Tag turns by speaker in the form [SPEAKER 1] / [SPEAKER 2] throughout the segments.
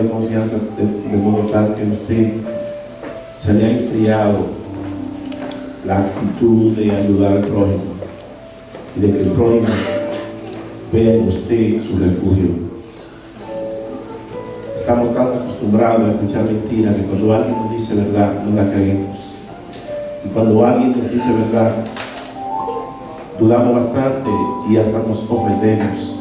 [SPEAKER 1] de confianza de modo tal que usted se le ha enfriado la actitud de ayudar al prójimo y de que el prójimo vea en usted su refugio. Estamos tan acostumbrados a escuchar mentiras que cuando alguien nos dice verdad no la creemos, y cuando alguien nos dice verdad dudamos bastante y hasta nos ofendemos.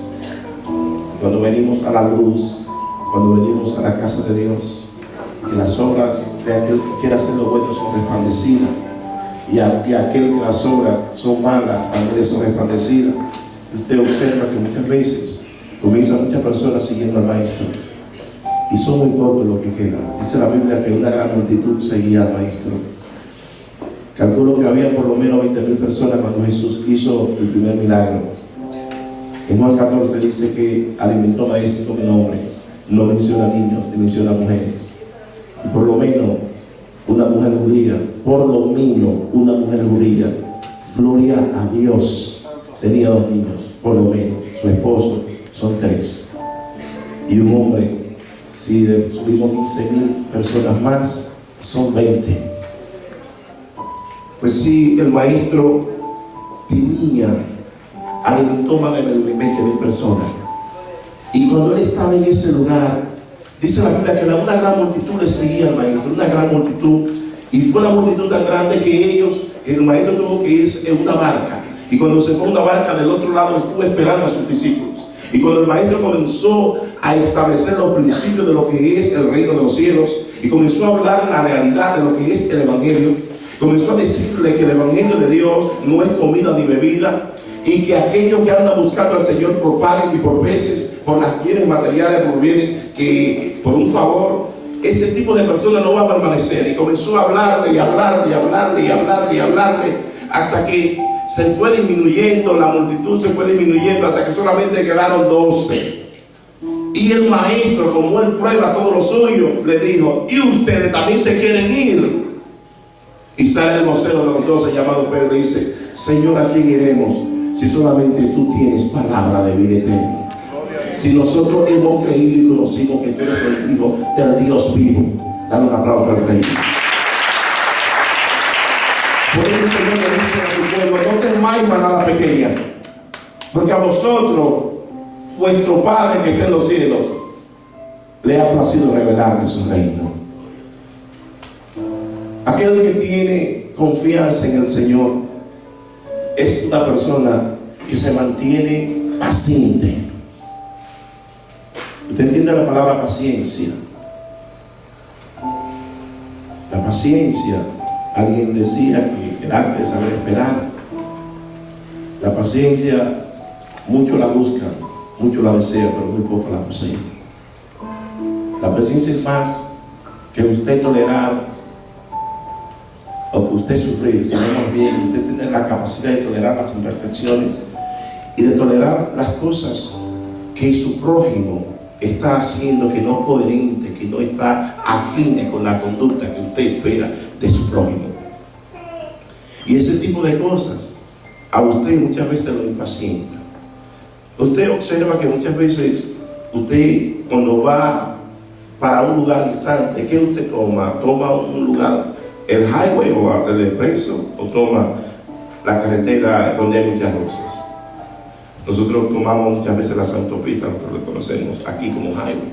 [SPEAKER 1] Cuando venimos a la luz, cuando venimos a la casa de Dios, que las obras de aquel que quiere hacer lo bueno son resplandecidas, y aquel que las obras son malas también son resplandecidas. Usted observa que muchas veces comienzan muchas personas siguiendo al Maestro, y son muy pocos los que quedan. Dice la Biblia que una gran multitud seguía al Maestro. Calculo que había por lo menos 20,000 personas cuando Jesús hizo el primer milagro. En Juan 14 dice que alimentó a 5,000 hombres. No menciona niños ni menciona mujeres. Y por lo menos una mujer judía, gloria a Dios, tenía 2 niños, por lo menos. Su esposo, son 3. Y un hombre, si subimos 15,000 personas más, son 20. Pues sí, el Maestro alimentó más de 20,000 personas. Y cuando él estaba en ese lugar, dice la Biblia que una gran multitud le seguía al Maestro, una gran multitud. Y fue una multitud tan grande que el Maestro tuvo que irse en una barca. Y cuando se fue a una barca del otro lado, estuvo esperando a sus discípulos. Y cuando el Maestro comenzó a establecer los principios de lo que es el reino de los cielos, y comenzó a hablar la realidad de lo que es el Evangelio, comenzó a decirle que el Evangelio de Dios no es comida ni bebida, y que aquellos que andan buscando al Señor por panes y por peces, por las bienes materiales, por bienes que por un favor, ese tipo de personas no va a permanecer. Y comenzó a hablarle y hablarle y hablarle y hablarle y hablarle hasta que se fue disminuyendo, la multitud se fue disminuyendo hasta que solamente quedaron 12. Y el Maestro, como él prueba todo lo suyo, le dijo: ¿y ustedes también se quieren ir? Y sale el vocero de los 12 llamado Pedro y dice: Señor, ¿a quién iremos si solamente tú tienes palabra de vida eterna? Si nosotros hemos creído y conocimos que tú eres el Hijo del Dios vivo. Dale un aplauso al Rey. Por eso el Señor le dice a su pueblo: no temáis manada pequeña, porque a vosotros, vuestro Padre que está en los cielos, le ha placido revelarle su reino. Aquel que tiene confianza en el Señor es una persona que se mantiene paciente. ¿Usted entiende la palabra paciencia? La paciencia, alguien decía que el arte de saber esperar. La paciencia, muchos la buscan, muchos la desean, pero muy pocos la poseen. La paciencia es más que usted tolerar o que usted sufrir, sino más bien usted tener la capacidad de tolerar las imperfecciones y de tolerar las cosas que su prójimo está haciendo que no es coherente, que no está afine con la conducta que usted espera de su prójimo. Y ese tipo de cosas a usted muchas veces lo impacienta. Usted observa que muchas veces usted, cuando va para un lugar distante, ¿qué usted toma? ¿Toma un lugar, el highway o el expreso, o toma la carretera donde hay muchas luces? Nosotros tomamos muchas veces las autopistas, nosotros lo conocemos aquí como highway.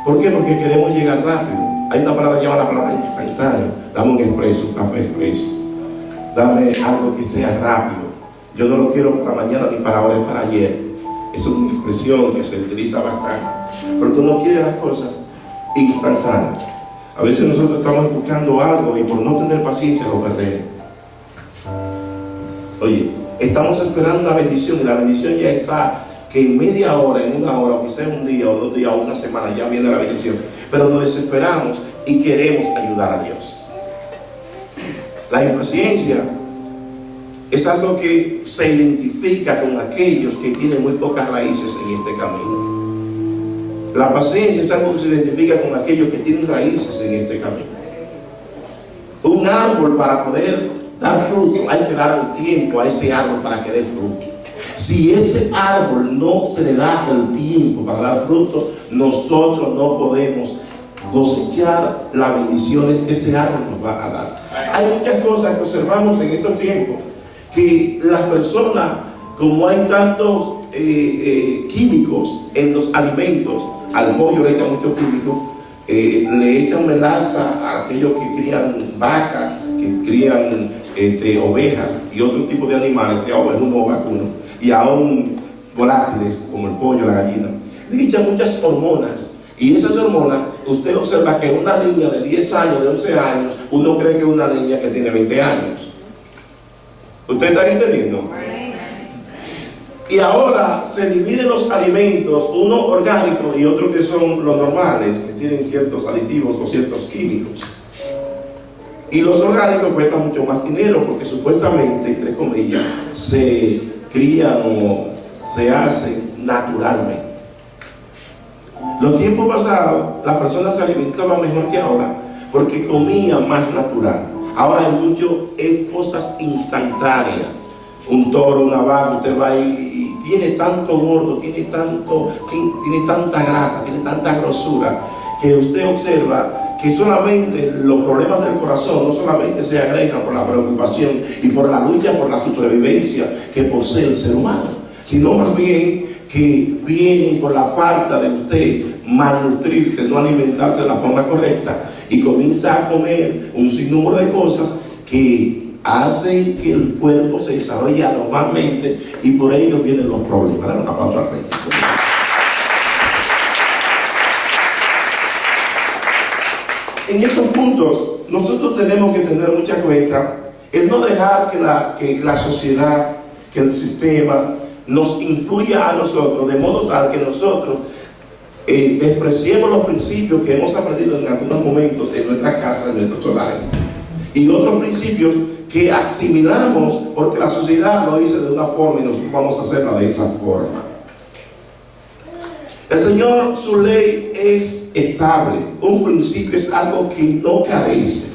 [SPEAKER 1] ¿Por qué? Porque queremos llegar rápido. Hay una palabra llamada la palabra instantánea. Dame un expreso, un café expreso. Dame algo que sea rápido. Yo no lo quiero para mañana ni para ahora, es para ayer. Es una expresión que se utiliza bastante. Porque uno quiere las cosas instantáneas. A veces nosotros estamos buscando algo y por no tener paciencia lo perdemos. Oye, estamos esperando una bendición y la bendición ya está, que en media hora, en una hora, o quizás en un día o 2 días o una semana ya viene la bendición. Pero nos desesperamos y queremos ayudar a Dios. La impaciencia es algo que se identifica con aquellos que tienen muy pocas raíces en este camino. La paciencia es algo que se identifica con aquellos que tienen raíces en este camino. Un árbol, para poder dar fruto, hay que dar un tiempo a ese árbol para que dé fruto. Si ese árbol no se le da el tiempo para dar fruto, nosotros no podemos cosechar las bendiciones que ese árbol nos va a dar. Hay muchas cosas que observamos en estos tiempos, que las personas, como hay tantos químicos en los alimentos, al pollo le echan muchos químicos, le echan melaza a aquellos que crían vacas, que crían ovejas y otro tipo de animales, sea ovejuno o vacuno, y aún volátiles como el pollo, la gallina, le echan muchas hormonas. Y esas hormonas, usted observa que una niña de 10 años, de 11 años, uno cree que es una niña que tiene 20 años. ¿Usted está entendiendo? Y ahora se dividen los alimentos, uno orgánicos y otros que son los normales, que tienen ciertos aditivos o ciertos químicos. Y los orgánicos cuestan mucho más dinero porque supuestamente, entre comillas, se crían o se hacen naturalmente. Los tiempos pasados, las personas se alimentaban mejor que ahora porque comían más natural. Ahora hay mucho, cosas instantáneas. Un toro, una vaca, usted va y tiene tanto gordo, tiene tanta grasa, tiene tanta grosura, que usted observa que solamente los problemas del corazón no solamente se agregan por la preocupación y por la lucha por la supervivencia que posee el ser humano, sino más bien que vienen por la falta de usted malnutrirse, no alimentarse de la forma correcta, y comienza a comer un sinnúmero de cosas que hacen que el cuerpo se desarrolle anormalmente, y por ello vienen los problemas. Dale un aplauso al Cristo. En estos puntos nosotros tenemos que tener mucha cuenta el no dejar que la sociedad, que el sistema nos influya a nosotros de modo tal que nosotros despreciemos los principios que hemos aprendido en algunos momentos en nuestras casas, en nuestros hogares, y otros principios que asimilamos porque la sociedad lo dice de una forma y nosotros vamos a hacerla de esa forma. El Señor, su ley es estable. Un principio es algo que no carece,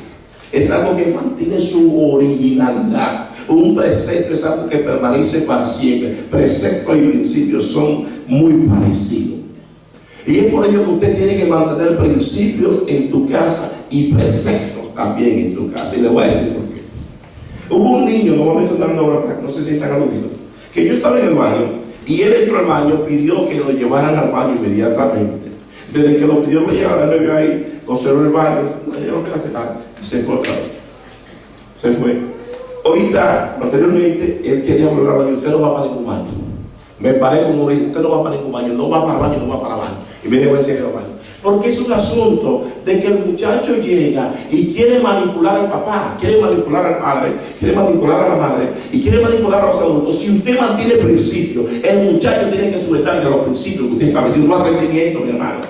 [SPEAKER 1] es algo que mantiene su originalidad. Un precepto es algo que permanece para siempre. Preceptos y principios son muy parecidos. Y es por ello que usted tiene que mantener principios en tu casa y preceptos también en tu casa. Y le voy a decir por qué. Hubo un niño, no voy a mencionar el nombre para que no se sientan aludidos, que yo estaba en el baño y él entró al baño, pidió que lo llevaran al baño inmediatamente. Desde que lo pidió que lo llevaran, él me vio ahí, observó el baño, no, yo no quiero hacer nada, y se fue otra vez. Se fue. Ahorita, anteriormente, él quería volver al baño. Usted no va para ningún baño. Me paré como usted no va para ningún baño, no va para el baño, no va para el baño. Y me dejó enseguida al baño. Porque es un asunto de que el muchacho llega y quiere manipular al papá, quiere manipular al padre, quiere manipular a la madre y quiere manipular a los adultos. Si usted mantiene principios, el muchacho tiene que sujetarse a los principios que usted establecido, no a sentimientos, mi hermano.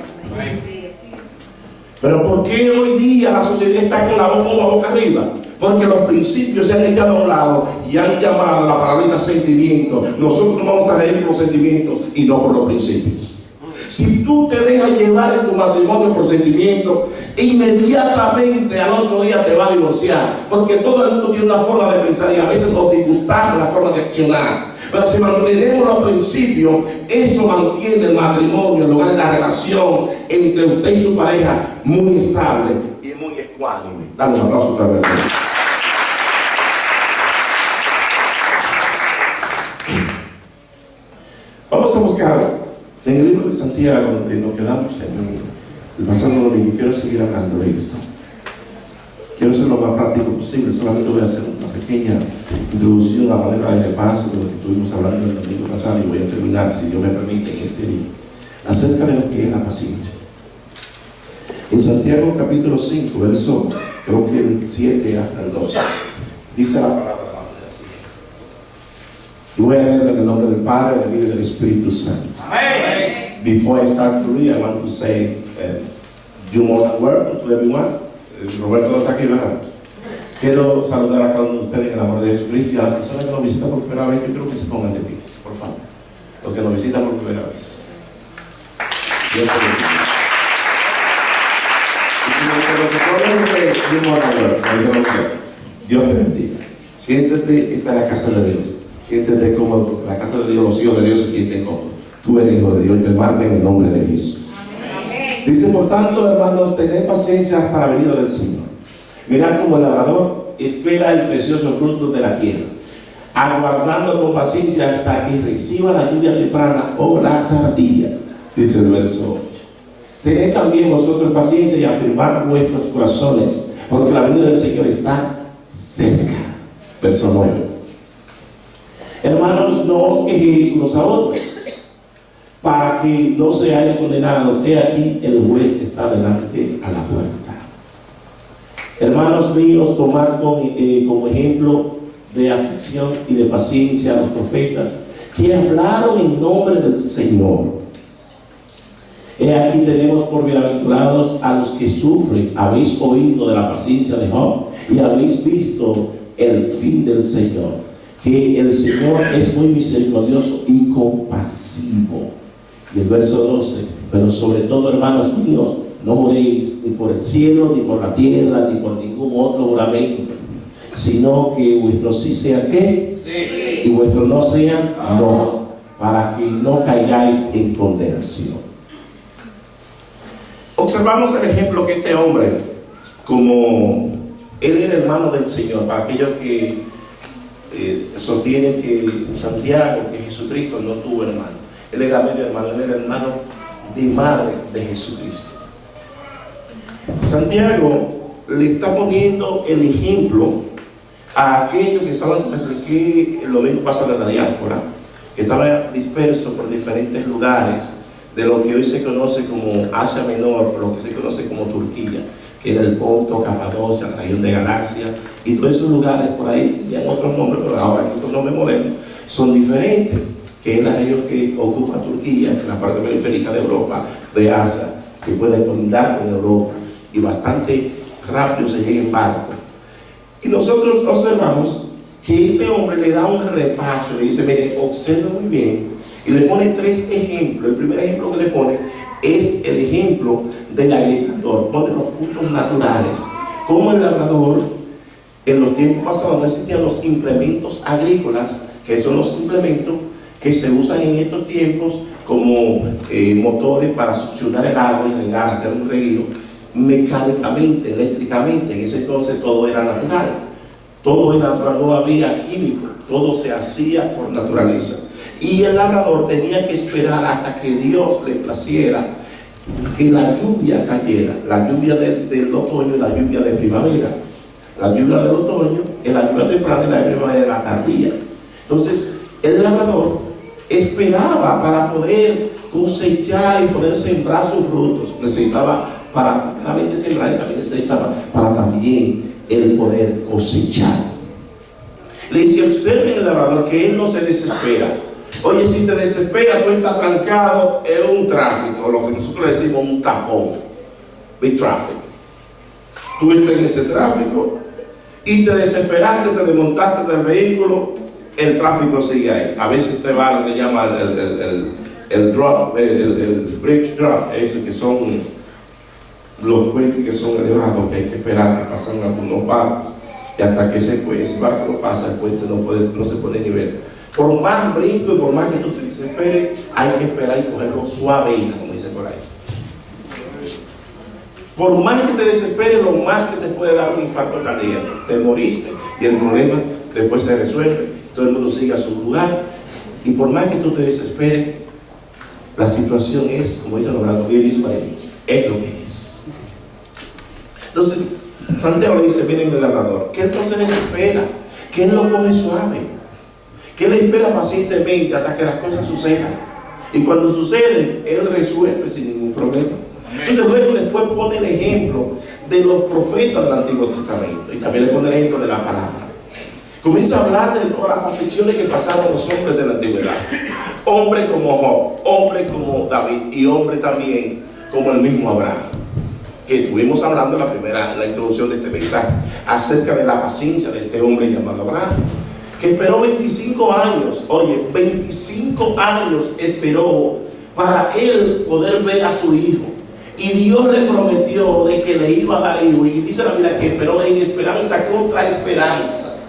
[SPEAKER 1] Pero ¿por qué hoy día la sociedad está con la boca arriba? Porque los principios se han echado a un lado y han llamado la palabrita sentimiento. Nosotros no vamos a reír por los sentimientos y no por los principios. Si tú te dejas llevar en tu matrimonio por sentimiento, inmediatamente al otro día te va a divorciar, porque todo el mundo tiene una forma de pensar y a veces nos disgustamos la forma de accionar. Pero si mantenemos los principios, eso mantiene el matrimonio, el hogar y la relación entre usted y su pareja muy estable y muy ecuánime. Dale un aplauso otra vez. Vamos a buscar en el libro de Santiago, donde nos quedamos en el pasado domingo. Quiero seguir hablando de esto. Quiero ser lo más práctico posible. Solamente voy a hacer una pequeña introducción a manera de repaso de lo que estuvimos hablando el domingo pasado, y voy a terminar, si Dios me permite, en este día, acerca de lo que es la paciencia. En Santiago capítulo 5, verso, creo que el 7 hasta el 12, dice la palabra. Y voy a leer en el nombre del Padre, del Hijo y del Espíritu Santo. Amen. Before I start to read, I want to say you more than welcome to everyone. Roberto no está aquí, ¿verdad? Quiero saludar a cada uno de ustedes en el amor de Jesucristo, y a las personas que nos visitan por primera vez. Yo quiero que se pongan de pie, por favor. Los que nos visitan por primera vez. Dios te bendiga. Dios te bendiga. Siéntate, está en la casa de Dios. Siéntete cómodo, porque la casa de Dios, los hijos de Dios se sienten cómodos. Tú eres hijo de Dios y te marca en el nombre de Jesús. Amén. Dice, por tanto, hermanos, tened paciencia hasta la venida del Señor. Mirad como el labrador espera el precioso fruto de la tierra, aguardando con paciencia hasta que reciba la lluvia temprana o la tardía. Dice el verso 8. Tened también vosotros paciencia y afirmad vuestros corazones, porque la venida del Señor está cerca. Verso 9. Hermanos, no os quejéis unos a otros, para que no seáis condenados. He aquí, el juez está delante a la puerta. Hermanos míos, tomad como ejemplo de aflicción y de paciencia a los profetas que hablaron en nombre del Señor. He aquí tenemos por bienaventurados a los que sufren. Habéis oído de la paciencia de Job y habéis visto el fin del Señor, que el Señor es muy misericordioso y compasivo. Y el verso 12, pero sobre todo, hermanos míos, no juréis ni por el cielo, ni por la tierra, ni por ningún otro juramento, sino que vuestro sí sea ¿qué? Sí. Y vuestro no sea no, para que no caigáis en condenación. Observamos el ejemplo que este hombre, como él era hermano del Señor, para aquellos que sostienen que Santiago, que Jesucristo no tuvo hermano, él era medio hermano, él era hermano de madre de Jesucristo. Santiago le está poniendo el ejemplo a aquellos que estaban, me expliqué lo mismo pasa en la diáspora, que estaban dispersos por diferentes lugares de lo que hoy se conoce como Asia Menor, lo que se conoce como Turquía, que era el Ponto, Capadocia, la región de Galacia, y todos esos lugares por ahí tenían otros nombres, pero ahora estos nombres modernos son diferentes, que es la región que ocupa Turquía, que es la parte periférica de Europa, de Asia, que puede colindar con Europa, y bastante rápido se llega en barco. Y nosotros observamos que este hombre le da un repaso, le dice, mire, observe muy bien, y le pone tres ejemplos. El primer ejemplo que le pone es el ejemplo del agricultor, pone los puntos naturales, como el labrador en los tiempos pasados no existían los implementos agrícolas, que son los implementos que se usan en estos tiempos como motores para succionar el agua y regar, hacer un reguío mecánicamente, eléctricamente. En ese entonces todo era natural, no había químico, todo se hacía por naturaleza. Y el labrador tenía que esperar hasta que Dios le placiera que la lluvia cayera, la lluvia del otoño y la lluvia de primavera. La lluvia del otoño es la lluvia temprana y la de primavera es la tardía. Entonces el labrador esperaba para poder cosechar y poder sembrar sus frutos. Necesitaba para primeramente sembrar y también necesitaba para también el poder cosechar. Le dice, observen el labrador que él no se desespera. Oye, si te desespera, tú estás trancado en un tráfico, lo que nosotros decimos un tapón, big traffic. Tú estás en ese tráfico y te desesperaste, te desmontaste del vehículo, el tráfico sigue ahí. A veces te va lo que llama el drop, el bridge drop, ese que son los puentes que son elevados, que hay que esperar que pasan algunos barcos, y hasta que ese barco no pasa, el puente no se pone nivel. Por más brinco y por más que tú te desesperes, hay que esperar y cogerlo suave, como dice por ahí. Por más que te desesperes, lo más que te puede dar un infarto cardíaco. Te moriste y el problema después se resuelve, todo el mundo sigue a su lugar. Y por más que tú te desesperes, la situación es, como dice el orador, es lo que es. Entonces, Santiago le dice, miren el labrador, que él no se desespera, que él lo coge suave, que él espera pacientemente hasta que las cosas sucedan. Y cuando suceden, él resuelve sin ningún problema. Entonces luego después pone el ejemplo de los profetas del Antiguo Testamento. Y también le pone el ejemplo de la palabra. Comienza a hablar de todas las aflicciones que pasaron los hombres de la antigüedad. Hombres como Job, hombres como David y hombres también como el mismo Abraham. Que estuvimos hablando en la introducción de este mensaje, acerca de la paciencia de este hombre llamado Abraham, que esperó 25 años, oye, 25 años esperó para él poder ver a su hijo. Y Dios le prometió de que le iba a dar hijo. Y dice la Biblia que esperó en esperanza contra esperanza.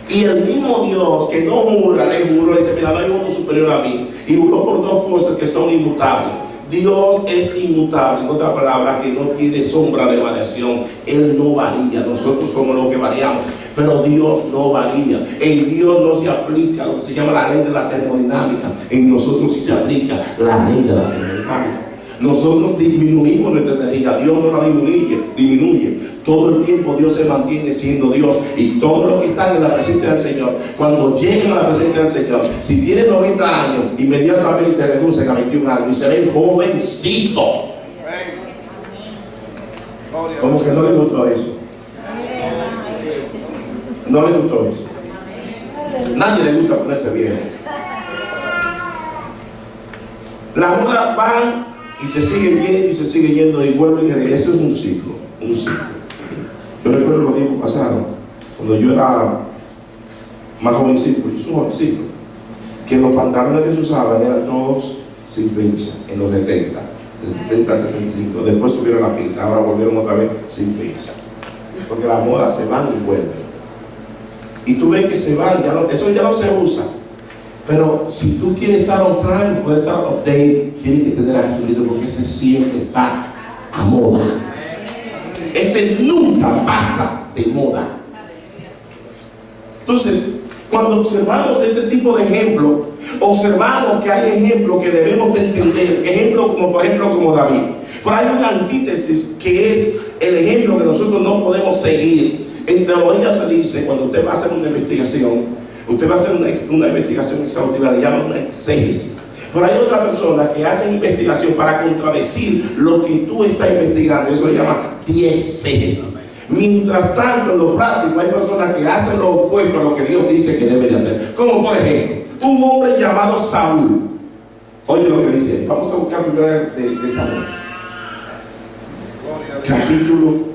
[SPEAKER 1] Y el mismo Dios que no jura, le juró, dice, mira, no hay uno superior a mí. Y juró por dos cosas que son inmutables. Dios es inmutable, en otras palabras, que no tiene sombra de variación. Él no varía, nosotros somos los que variamos, pero Dios no varía. En Dios no se aplica lo que se llama la ley de la termodinámica. En nosotros sí se aplica la ley de la termodinámica. Nosotros disminuimos nuestra energía, Dios no la disminuye. Todo el tiempo Dios se mantiene siendo Dios. Y todos los que están en la presencia del Señor, cuando lleguen a la presencia del Señor, si tienen 90 años, inmediatamente reducen a 21 años y se ven jovencitos. Como que no les gustó eso. No les gustó eso. Nadie le gusta ponerse viejo. La moda van y se sigue yendo y se sigue yendo y vuelven. Eso es un ciclo, un ciclo. Yo recuerdo los tiempos pasados, cuando yo era más jovencito, yo soy jovencito, que los pantalones que se usaban eran todos sin pinza en los 70, de 70 a 75. Después subieron la pinza, ahora volvieron otra vez sin pinza, porque las modas se van y vuelven. Y tú ves que se van, eso ya no se usa. Pero si tú quieres estar on time, puedes estar on update, tienes que tener a Jesucristo, porque ese siempre está a moda. Ese nunca pasa de moda. Entonces, cuando observamos este tipo de ejemplos, observamos que hay ejemplos que debemos de entender. Ejemplos como, por ejemplo, como David. Pero hay una antítesis que es el ejemplo que nosotros no podemos seguir. En teología se dice, cuando usted va a hacer una investigación, usted va a hacer una investigación exhaustiva, le llaman una exégesis. Pero hay otras personas que hacen investigación para contradecir lo que tú estás investigando. Eso se llama diegesis. Mientras tanto, en lo práctico, hay personas que hacen lo opuesto a lo que Dios dice que debe de hacer. Como por ejemplo, un hombre llamado Saúl. Oye lo que dice. Vamos a buscar primero de Saúl. Capítulo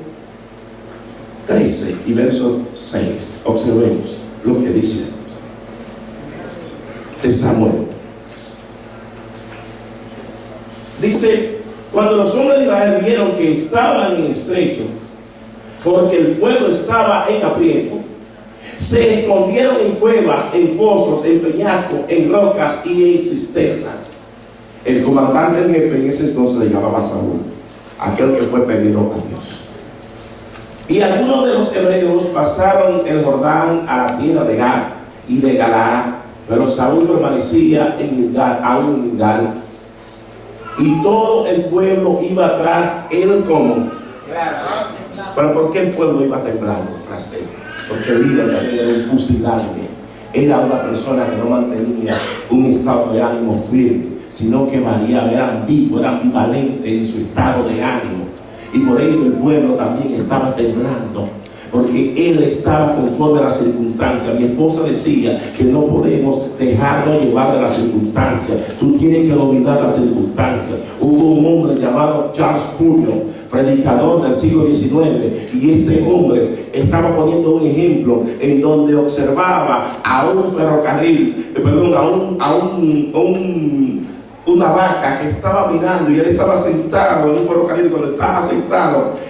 [SPEAKER 1] 13 y verso 6. Observemos lo que dice de Samuel. Dice, cuando los hombres de Israel vieron que estaban en estrecho, porque el pueblo estaba en aprieto, se escondieron en cuevas, en fosos, en peñascos, en rocas y en cisternas. El comandante en jefe en ese entonces le llamaba Saúl, aquel que fue pedido a Dios. Y algunos de los hebreos pasaron el Jordán a la tierra de Gad y de Galaad, pero Saúl permanecía en Gilgal, aún en Gilgal. Y todo el pueblo iba atrás él como. Pero ¿por qué el pueblo iba temblando tras él? Porque el líder también era un pusilánime. Era una persona que no mantenía un estado de ánimo firme, sino que variaba, era ambiguo, era ambivalente en su estado de ánimo. Y por ello el pueblo también estaba temblando, porque él estaba conforme a las circunstancias. Mi esposa decía que no podemos dejarnos llevar de las circunstancias. Tú tienes que dominar las circunstancias. Hubo un hombre llamado Charles Spurgeon, predicador del siglo XIX, y este hombre estaba poniendo un ejemplo en donde observaba a un ferrocarril, una vaca que estaba mirando, y él estaba sentado en un ferrocarril. Cuando estaba sentado,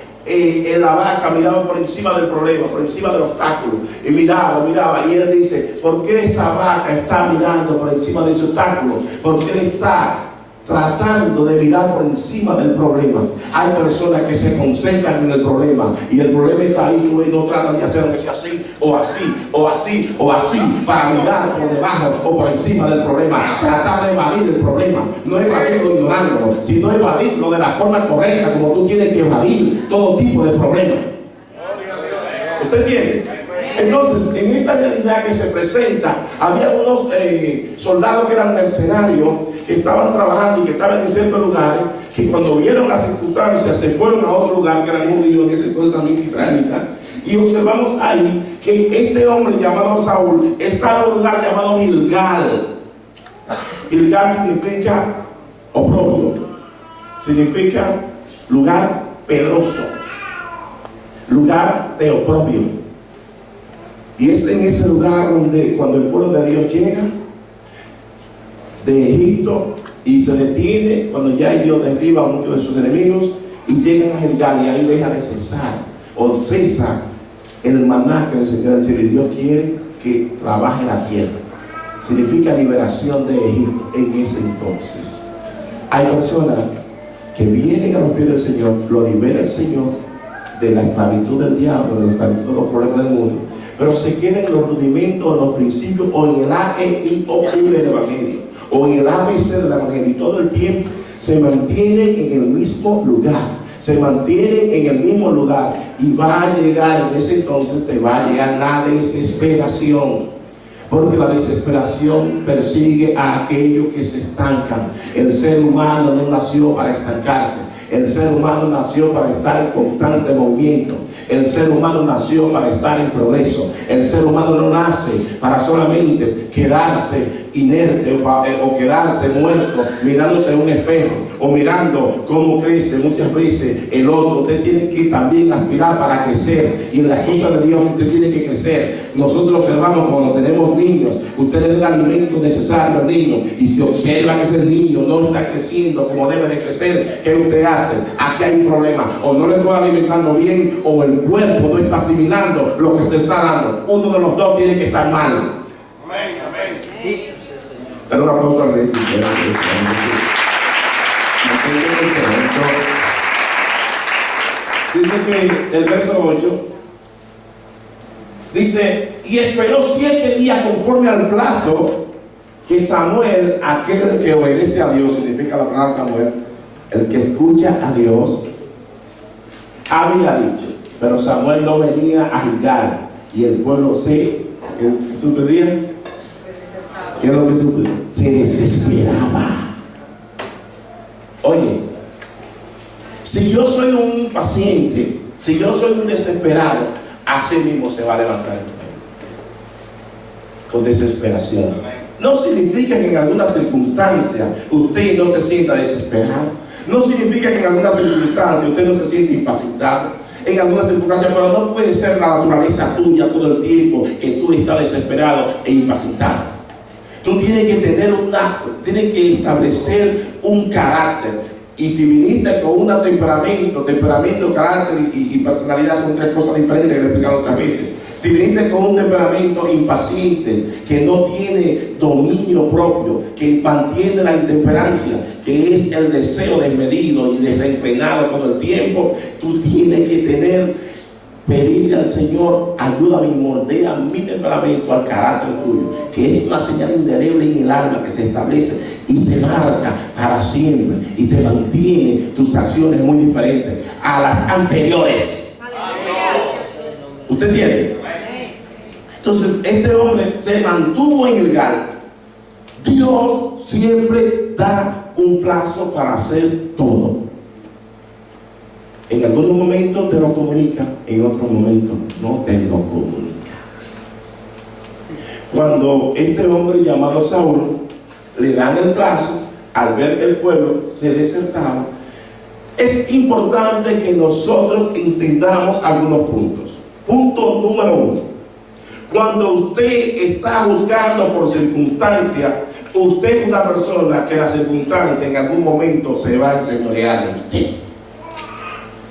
[SPEAKER 1] la vaca miraba por encima del problema, por encima del obstáculo, y miraba, y él dice, ¿por qué esa vaca está mirando por encima de ese obstáculo? Porque él está tratando de mirar por encima del problema. Hay personas que se concentran en el problema, y el problema está ahí, y no tratan de hacer que sea así, o así, o así, o así, para mirar por debajo o por encima del problema, tratar de evadir el problema, no evadirlo ignorándolo, sino evadirlo de la forma correcta, como tú tienes que evadir todo tipo de problemas. ¿Usted entiende? Entonces, en esta realidad que se presenta, había unos soldados que eran mercenarios, que estaban trabajando y que estaban en ciertos lugares, que cuando vieron las circunstancias se fueron a otro lugar, que eran judíos, en ese entonces también israelitas. Y observamos ahí que este hombre llamado Saúl estaba en un lugar llamado Gilgal. Gilgal significa oprobio, significa lugar penoso, lugar de oprobio. Y es en ese lugar donde, cuando el pueblo de Dios llega de Egipto y se detiene, cuando ya Dios derriba a muchos de sus enemigos, y llegan a Gilgal, y ahí deja de cesar, o cesa el maná que descendió del cielo. Y Dios quiere que trabaja en la tierra. Significa liberación de Egipto en ese entonces. Hay personas que vienen a los pies del Señor, lo libera el Señor de la esclavitud del diablo, de la esclavitud de los problemas del mundo, pero se quedan en los rudimentos, en los principios, o en el A-E-I-O-U del Evangelio, o en el ABC del Evangelio, y todo el tiempo se mantienen en el mismo lugar. Se mantienen en el mismo lugar, y va a llegar en ese entonces, te va a llegar la desesperación, porque la desesperación persigue a aquellos que se estancan. El ser humano no nació para estancarse. El ser humano nació para estar en constante movimiento. El ser humano nació para estar en progreso. El ser humano no nace para solamente quedarse inerte o quedarse muerto mirándose en un espejo o mirando cómo crece muchas veces el otro. Usted tiene que también aspirar para crecer, y en las cosas de Dios usted tiene que crecer. Nosotros observamos cuando tenemos niños, usted le da el alimento necesario al niño, y si observa que ese niño no está creciendo como debe de crecer, ¿qué usted hace? Aquí hay un problema: o no le estoy alimentando bien, o el cuerpo no está asimilando lo que se está dando. Uno de los dos tiene que estar mal. Amén, amén. Dale un aplauso al Rey. Dice que el verso 8 dice: y esperó 7 días conforme al plazo que Samuel, aquel que obedece a Dios, significa la palabra Samuel, el que escucha a Dios, había dicho. Pero Samuel no venía a Gilgal, y el pueblo ¿qué sucedía? ¿Qué es lo que sucedía? Se desesperaba. Oye, si yo soy un impaciente, si yo soy un desesperado, así mismo se va a levantar el pueblo, con desesperación. No significa que en alguna circunstancia usted no se sienta desesperado. No significa que en alguna circunstancia usted no se sienta impacientado. En algunas circunstancias, pero no puede ser la naturaleza tuya todo el tiempo que tú estás desesperado e impacientado. Tú tienes que establecer un carácter. Y si viniste con un temperamento, carácter y personalidad son 3 cosas diferentes que le he explicado otras veces. Si viniste con un temperamento impaciente, que no tiene dominio propio, que mantiene la intemperancia, que es el deseo desmedido y desenfrenado todo el tiempo, tú tienes que pedirle al Señor: ayúdame y moldea mi temperamento al carácter tuyo, que es una señal indeleble en el alma que se establece y se marca para siempre, y te mantiene tus acciones muy diferentes a las anteriores. ¿Usted entiende? Entonces este hombre se mantuvo en Gilgal. Dios siempre da un plazo para hacer todo. En algunos momentos te lo comunica, en otros momentos no te lo comunica. Cuando este hombre llamado Saúl le dan el plazo, al ver que el pueblo se desertaba, es importante que nosotros entendamos algunos puntos. Punto número 1. Cuando usted está juzgando por circunstancias, usted es una persona que la circunstancia en algún momento se va a enseñorear de usted.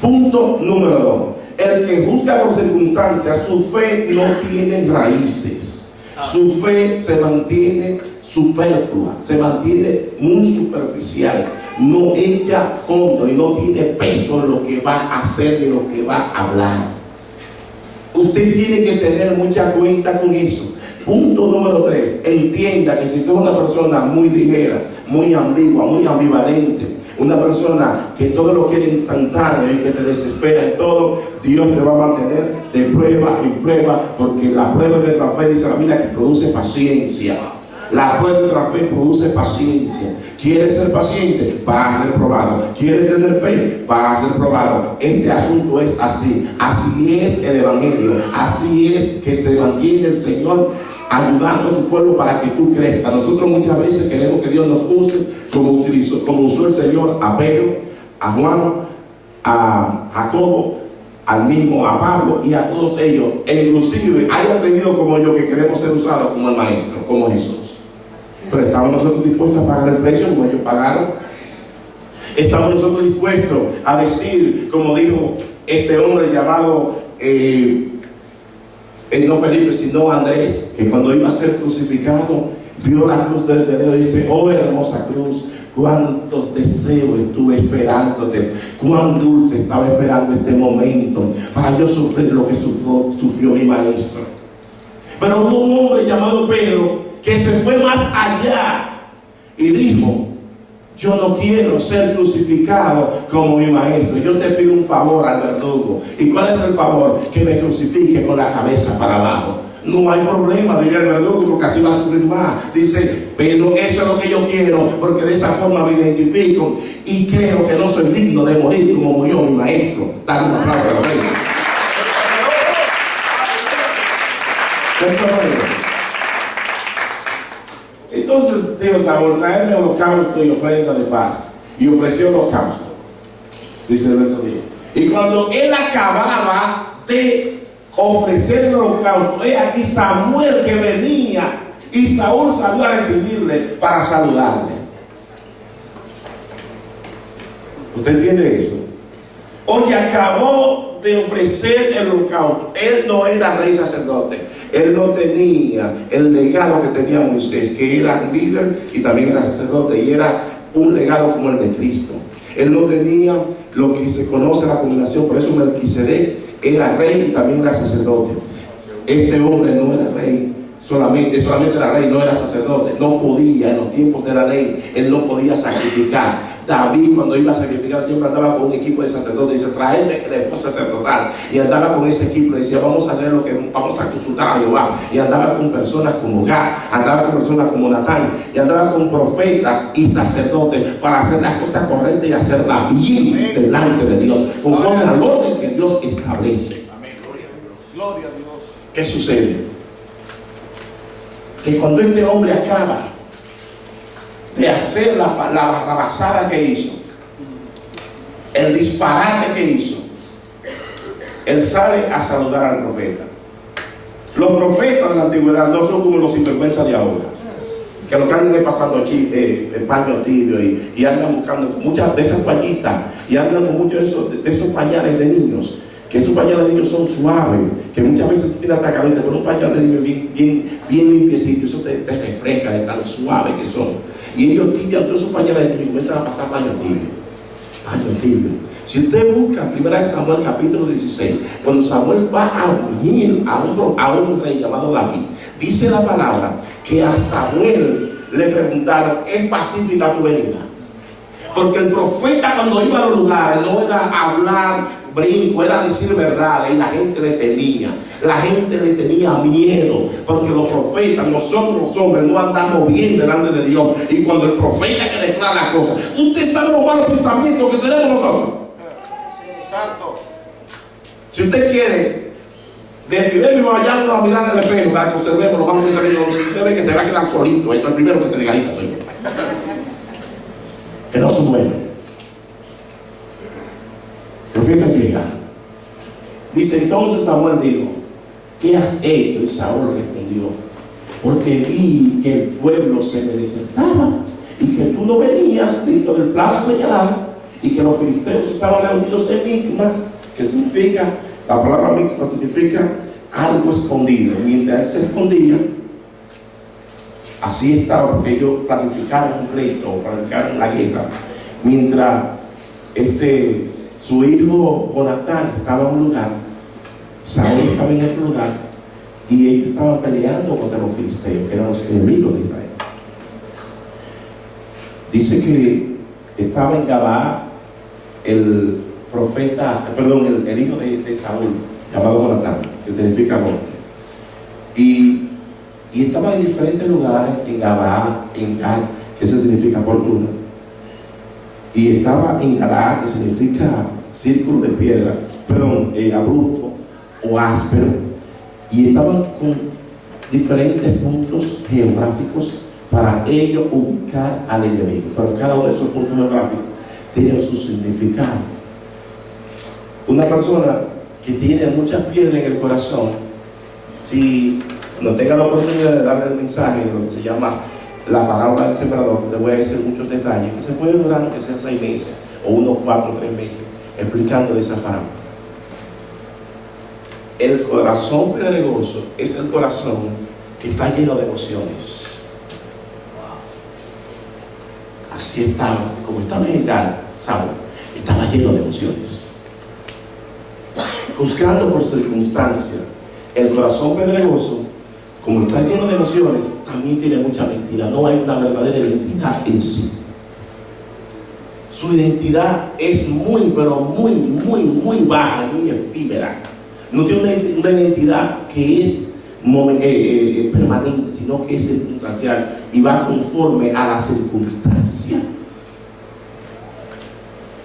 [SPEAKER 1] Punto número 2. El que juzga por circunstancias, su fe no tiene raíces. Su fe se mantiene superflua, se mantiene muy superficial, no echa fondo y no tiene peso en lo que va a hacer ni lo que va a hablar. Usted tiene que tener mucha cuenta con eso. Punto número 3. Entienda que si tú eres una persona muy ligera, muy ambigua, muy ambivalente, una persona que todo lo quiere instantáneo y que te desespera en todo, Dios te va a mantener de prueba en prueba, porque la prueba de la fe, dice la Biblia, que produce paciencia. La prueba de la fe produce paciencia. ¿Quieres ser paciente? Va a ser probado. ¿Quieres tener fe? Va a ser probado. Este asunto es así. Así es el Evangelio. Así es que te mantiene el Señor ayudando a su pueblo para que tú crezcas. Nosotros muchas veces queremos que Dios nos use como usó el Señor a Pedro, a Juan, a Jacobo, a Pablo y a todos ellos. E inclusive hay atrevidos como yo que queremos ser usados como el Maestro, como Jesús. Pero estamos nosotros dispuestos a pagar el precio como ellos pagaron. Estamos nosotros dispuestos a decir, como dijo este hombre llamado no Felipe, sino Andrés, que cuando iba a ser crucificado, vio la cruz del Galileo y dice: oh hermosa cruz, cuántos deseos estuve esperándote, cuán dulce estaba esperando este momento para yo sufrir lo que sufrió mi maestro. Pero hubo un hombre llamado Pedro que se fue más allá y dijo: yo no quiero ser crucificado como mi maestro. Yo te pido un favor al verdugo. ¿Y cuál es el favor? Que me crucifique con la cabeza para abajo. No hay problema, diría el verdugo, porque así va a sufrir más. Dice: pero eso es lo que yo quiero, porque de esa forma me identifico y creo que no soy digno de morir como murió mi maestro. Dale un aplauso a la reina. Entonces dijo Saúl: traedme holocausto y ofrenda de paz. Y ofreció holocausto, dice el verso 10. Y cuando él acababa de ofrecer el holocausto, he aquí Samuel que venía, y Saúl salió a recibirle para saludarle. ¿Usted entiende eso? Oye, acabó de ofrecer el holocausto. Él no era rey sacerdote. Él no tenía el legado que tenía Moisés, que era líder y también era sacerdote, y era un legado como el de Cristo. Él no tenía lo que se conoce la combinación. Por eso Melquisedec era rey y también era sacerdote. Este hombre no era rey, solamente era rey, no era sacerdote. No podía, en los tiempos de la ley, él no podía sacrificar. David, cuando iba a sacrificar, siempre andaba con un equipo de sacerdotes. Dice: traedme el esfuerzo sacerdotal. Y andaba con ese equipo y decía: vamos a hacer lo que vamos a consultar a Jehová. Y andaba con personas como Gad, andaba con personas como Natán, y andaba con profetas y sacerdotes para hacer las cosas correctas y hacerlas bien delante de Dios, conforme al orden que Dios establece.
[SPEAKER 2] Amén. Gloria a Dios. Gloria a Dios.
[SPEAKER 1] ¿Qué sucede? Que cuando este hombre acaba de hacer la barrabasada que hizo, el disparate que hizo, él sale a saludar al profeta. Los profetas de la antigüedad no son como los sinvergüenzas de ahora, que lo que andan es pasando el paño tibio y andan buscando muchas de esas pañitas y andan con muchos de esos pañales de niños, que esos pañales de niños son suaves, que muchas veces tienen hasta caliente, pero un pañal de niño bien limpiecito, eso te refresca de tan suave que son. Y ellos tibian todos esos pañales de niño y comienzan a pasar paño tibio. Si usted busca 1 Samuel capítulo 16, cuando Samuel va a ungir a un rey llamado David, dice la palabra que a Samuel le preguntaron: ¿es pacífica tu venida? Porque el profeta, cuando iba a los lugares, no era hablar brinco, era decir verdad, y la gente le tenía miedo, porque los profetas, nosotros los hombres, no andamos bien delante de Dios. Y cuando el profeta que declara las cosas, usted sabe los malos pensamientos que tenemos nosotros.
[SPEAKER 2] Santo.
[SPEAKER 1] Si usted quiere desviarme, vayamos a mirar el espejo para que observemos los malos pensamientos. Usted ve que se va a quedar solito. Esto es el primero que se legalita, soy yo. Que no son buenos. El profeta llega. Dice: entonces Samuel dijo: ¿qué has hecho? Y Saúl respondió: porque vi que el pueblo se me desertaba y que tú no venías dentro del plazo señalado, y que los filisteos estaban reunidos en Micmas, que significa, la palabra Micmas significa algo escondido. Mientras él se escondía, así estaba, porque ellos planificaron un pleito, planificaron la guerra. Mientras su hijo Jonatán estaba en un lugar, Saúl estaba en otro lugar, y ellos estaban peleando contra los filisteos, que eran los enemigos de Israel. Dice que estaba en Gabaa el hijo de Saúl, llamado Jonatán, que significa monte. Y estaban en diferentes lugares, en Gabaa, en Gad, que eso significa fortuna. Y estaba en Galaad, que significa círculo de piedra, abrupto o áspero. Y estaban con diferentes puntos geográficos para ellos ubicar al enemigo. Pero cada uno de esos puntos geográficos tiene su significado. Una persona que tiene muchas piedras en el corazón, si no tenga la oportunidad de darle el mensaje de lo que se llama la parábola del sembrador, le voy a decir muchos detalles que se puede durar aunque sean 6 meses o unos 4 o 3 meses explicando de esa parábola. el corazón pedregoso es el corazón que está lleno de emociones. Así estaba, como estaba en Saúl, estaba lleno de emociones, juzgando por circunstancias. El corazón pedregoso, como está lleno de emociones, también tiene mucha mentira. No hay una verdadera identidad en sí. Su identidad es muy, pero muy baja, muy efímera. No tiene una identidad que es permanente, sino que es circunstancial y va conforme a la circunstancia.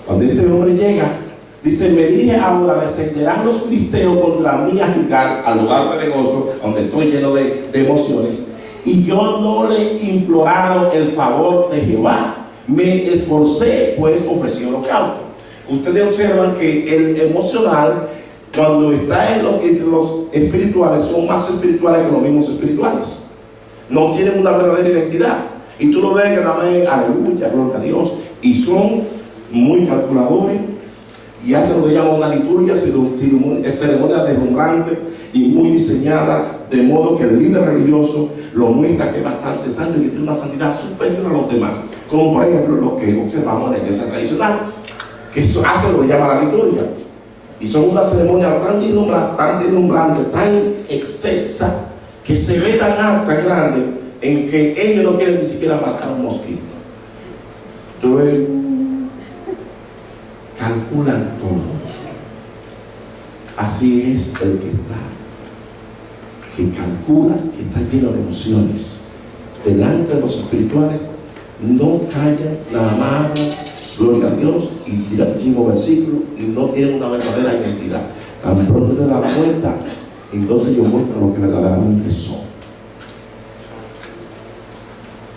[SPEAKER 1] Cuando este hombre llega, dice: me dije ahora, descenderán los filisteos contra mí a Gilgal, al lugar pedregoso, donde estoy lleno de emociones, y yo no le he implorado el favor de Jehová. Me esforcé, pues ofrecí holocausto. Ustedes observan que el emocional, cuando está entre los espirituales, son más espirituales que los mismos espirituales. No tienen una verdadera identidad. Y tú lo ves que nada más, aleluya, gloria a Dios, y son muy calculadores y hacen lo que llaman una liturgia, ceremonia deslumbrante y muy diseñada, de modo que el líder religioso lo muestra que es bastante santo y que tiene una santidad superior a los demás, como por ejemplo los que observamos en la iglesia tradicional, que hacen lo que llama la liturgia, y son una ceremonia tan deslumbrante, tan excelsa, que se ve tan grande, en que ellos no quieren ni siquiera marcar un mosquito. Entonces calculan todo. Así es el que está, que calcula, que está lleno de emociones. Delante de los espirituales no callan, nada más, gloria a Dios, y tiran el mismo versículo y no tienen una verdadera identidad. Tan pronto te das cuenta, entonces ellos muestran lo que verdaderamente son.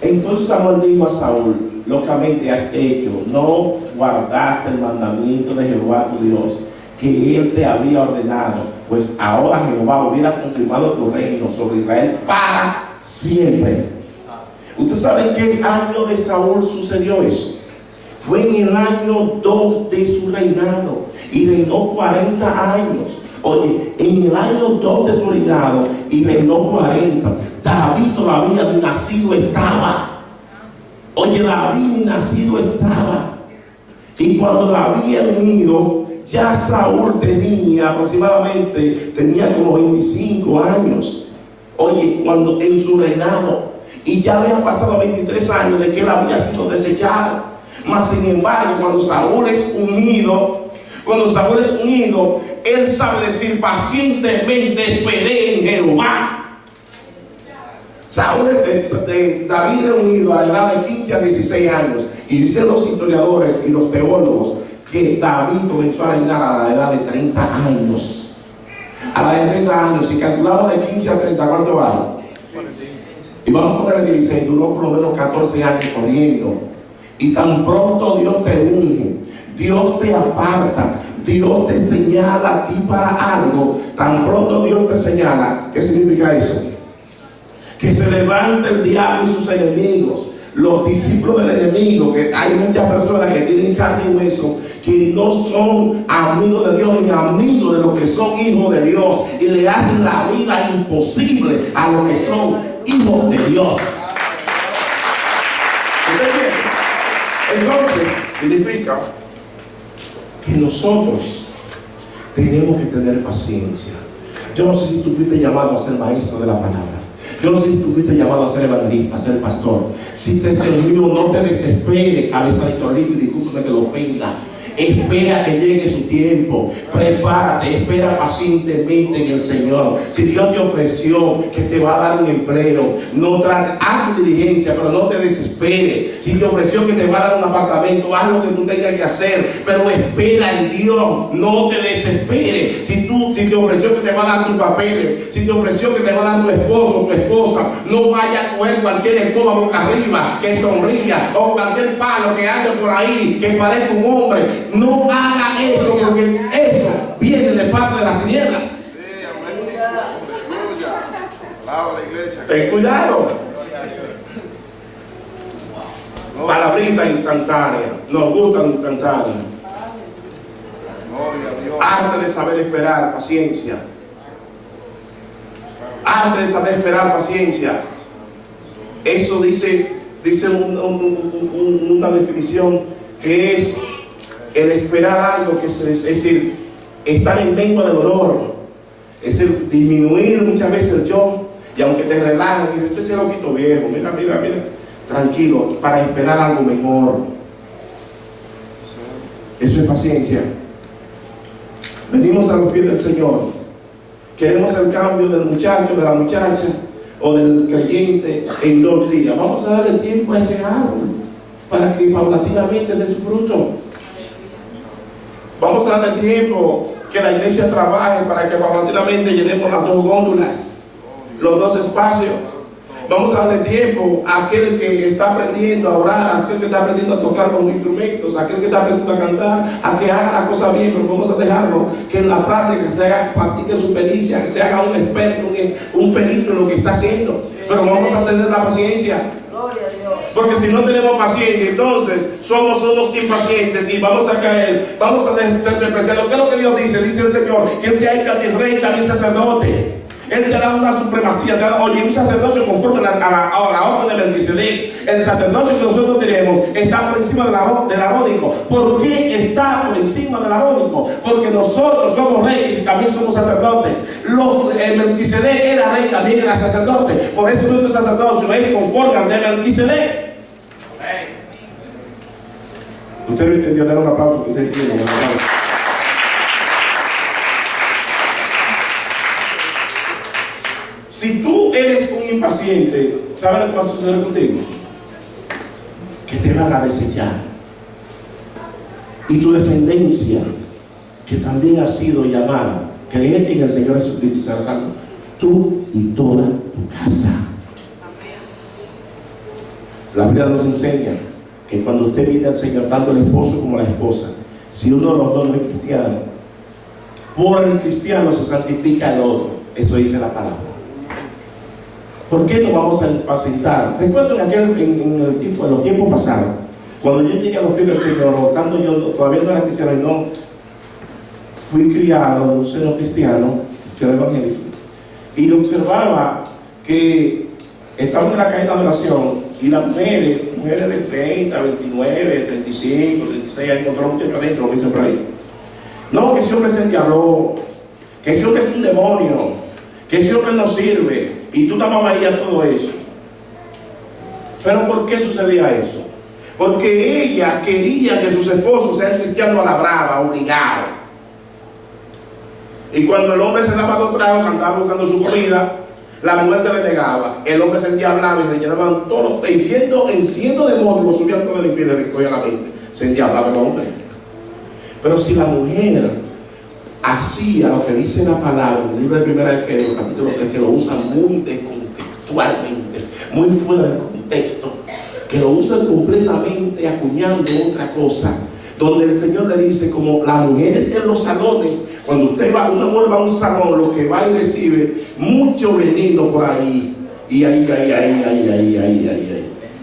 [SPEAKER 1] Entonces Samuel dijo a Saúl: locamente has hecho, no guardaste el mandamiento de Jehová tu Dios, que él te había ordenado, pues ahora Jehová hubiera confirmado tu reino sobre Israel para siempre. ¿Usted sabe en qué año de Saúl sucedió eso? Fue en el año 2 de su reinado, y reinó 40 años. Oye, en el año 2 de su reinado, y reinó 40, David todavía ni nacido estaba. Oye, David ni nacido estaba. Y cuando David había venido, ya Saúl tenía como 25 años. Oye, cuando en su reinado, y ya habían pasado 23 años de que él había sido desechado. Mas sin embargo, cuando Saúl es unido, él sabe decir: pacientemente esperé en Jehová. David era unido a la edad de 15 a 16 años, y dicen los historiadores y los teólogos que David comenzó a reinar a la edad de 30 años. A la edad de 30 años, si calculamos de 15 a 30, ¿cuánto va? Y vamos a ponerle 16, duró por lo menos 14 años corriendo. Y tan pronto Dios te unge, Dios te aparta, Dios te señala a ti para algo, tan pronto Dios te señala. ¿Qué significa eso? Que se levante el diablo y sus enemigos, los discípulos del enemigo, que hay muchas personas que tienen carne y hueso, que no son amigos de Dios ni amigos de los que son hijos de Dios, y le hacen la vida imposible a los que son hijos de Dios. Entonces, significa que nosotros tenemos que tener paciencia. Yo no sé si tú fuiste llamado a ser maestro de la palabra. Yo no sé si tú fuiste llamado a ser evangelista, a ser pastor. Si te terminó, no te desesperes, cabeza de chorlito, y discúlpeme que lo ofenda. Espera que llegue su tiempo. Prepárate, espera pacientemente en el Señor. Si Dios te ofreció que te va a dar un empleo, no trate, haz tu diligencia, pero no te desesperes. Si te ofreció que te va a dar un apartamento, haz lo que tú tengas que hacer, pero espera en Dios, no te desesperes. Si te ofreció que te va a dar tus papeles, si te ofreció que te va a dar tu esposo, tu esposa, no vaya a coger cualquier escoba boca arriba que sonría, o cualquier palo que ande por ahí que parezca un hombre. No haga eso, porque eso viene de parte de las tinieblas. Ten cuidado. Palabrita instantánea. Nos gustan instantáneas. Arte de saber esperar, paciencia. arte de saber esperar, paciencia. Eso dice una definición que es el esperar algo, que es decir, estar en medio del dolor, es decir, disminuir muchas veces el yo, y aunque te relajes, y este es el loquito viejo, mira, tranquilo, para esperar algo mejor. Eso es paciencia. Venimos a los pies del Señor. Queremos el cambio del muchacho, de la muchacha o del creyente en 2 días. Vamos a darle tiempo a ese árbol para que paulatinamente dé su fruto. Vamos a darle tiempo que la iglesia trabaje para que paulatinamente llenemos las 2 góndolas, los 2 espacios. Vamos a darle tiempo a aquel que está aprendiendo a orar, a aquel que está aprendiendo a tocar los instrumentos, a aquel que está aprendiendo a cantar, a que haga la cosa bien, pero vamos a dejarlo que en la práctica practique su pericia, que se haga un experto, un perito en lo que está haciendo. Pero vamos a tener la paciencia. Porque si no tenemos paciencia, entonces somos unos impacientes y vamos a caer, vamos a ser despreciados. ¿Qué es lo que Dios dice? Dice el Señor, que Él te ha hecho a ti rey, también sacerdote. Él te da una supremacía, te da, oye, un sacerdocio conforme a la orden de Melquisedec. El sacerdocio que nosotros tenemos está por encima del arónico. ¿Por qué está por encima del arónico? Porque nosotros somos reyes y también somos sacerdotes. Melquisedec era rey, también era sacerdote. Por eso nuestro sacerdocio es conforme al de Melquisedec. Usted lo entendió, dar un aplauso que se entiende. Si tú eres un impaciente, ¿sabes lo que va a suceder contigo? Que te van a desechar. Y tu descendencia, que también ha sido llamada, creer en el Señor Jesucristo y será salvo, tú y toda tu casa. La Biblia nos enseña que cuando usted viene al Señor, tanto el esposo como la esposa, si uno de los dos no es cristiano, por el cristiano se santifica el otro. Eso dice la palabra. ¿Por qué nos vamos a impacientar? Recuerdo en los tiempos pasados, cuando yo llegué a los pies del Señor, tanto yo todavía no era cristiano y no fui criado en un seno cristiano evangélico, y observaba que estaban en la cadena de oración y las mujeres de 30, 29, 35, 36 años, encontraron un tiempo adentro, como dicen por ahí. No, que ese hombre se endiabló, que ese hombre es un demonio, que ese hombre no sirve. Y tú nada veías todo eso. Pero ¿por qué sucedía eso? Porque ella quería que sus esposos sean cristianos a la brava, obligados. Y cuando el hombre se daba 2 tragos, andaba buscando su comida, la mujer se le negaba. El hombre se endiablaba y se llenaban todos, siendo demonio, lo subían todo el infierno y le cogía la mente. Se endiablaba el hombre. Pero si la mujer hacía lo que dice la palabra en el libro de 1 de Pedro, capítulo 3, que lo usa muy descontextualmente, muy fuera del contexto, que lo usan completamente acuñando otra cosa, donde el Señor le dice, como las mujeres en los salones, cuando usted va, una mujer va a un salón, lo que va y recibe mucho veneno por ahí, y ahí.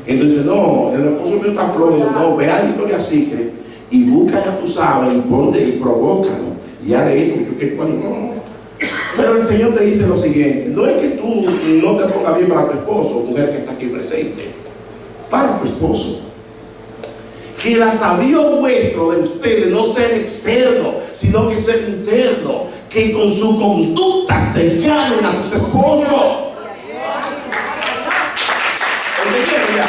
[SPEAKER 1] Entonces, no, el esposo mío está flojo, no, ve a Victoria's Secret y busca, ya tú sabes, y ponte y provócalo. Ya leí, pero el Señor te dice lo siguiente: no es que tú no te pongas bien para tu esposo, mujer que está aquí presente, para tu esposo, que el atavío vuestro de ustedes no sea externo, sino que sea interno, que con su conducta se llamen a sus esposos. ¿Entendieron ya?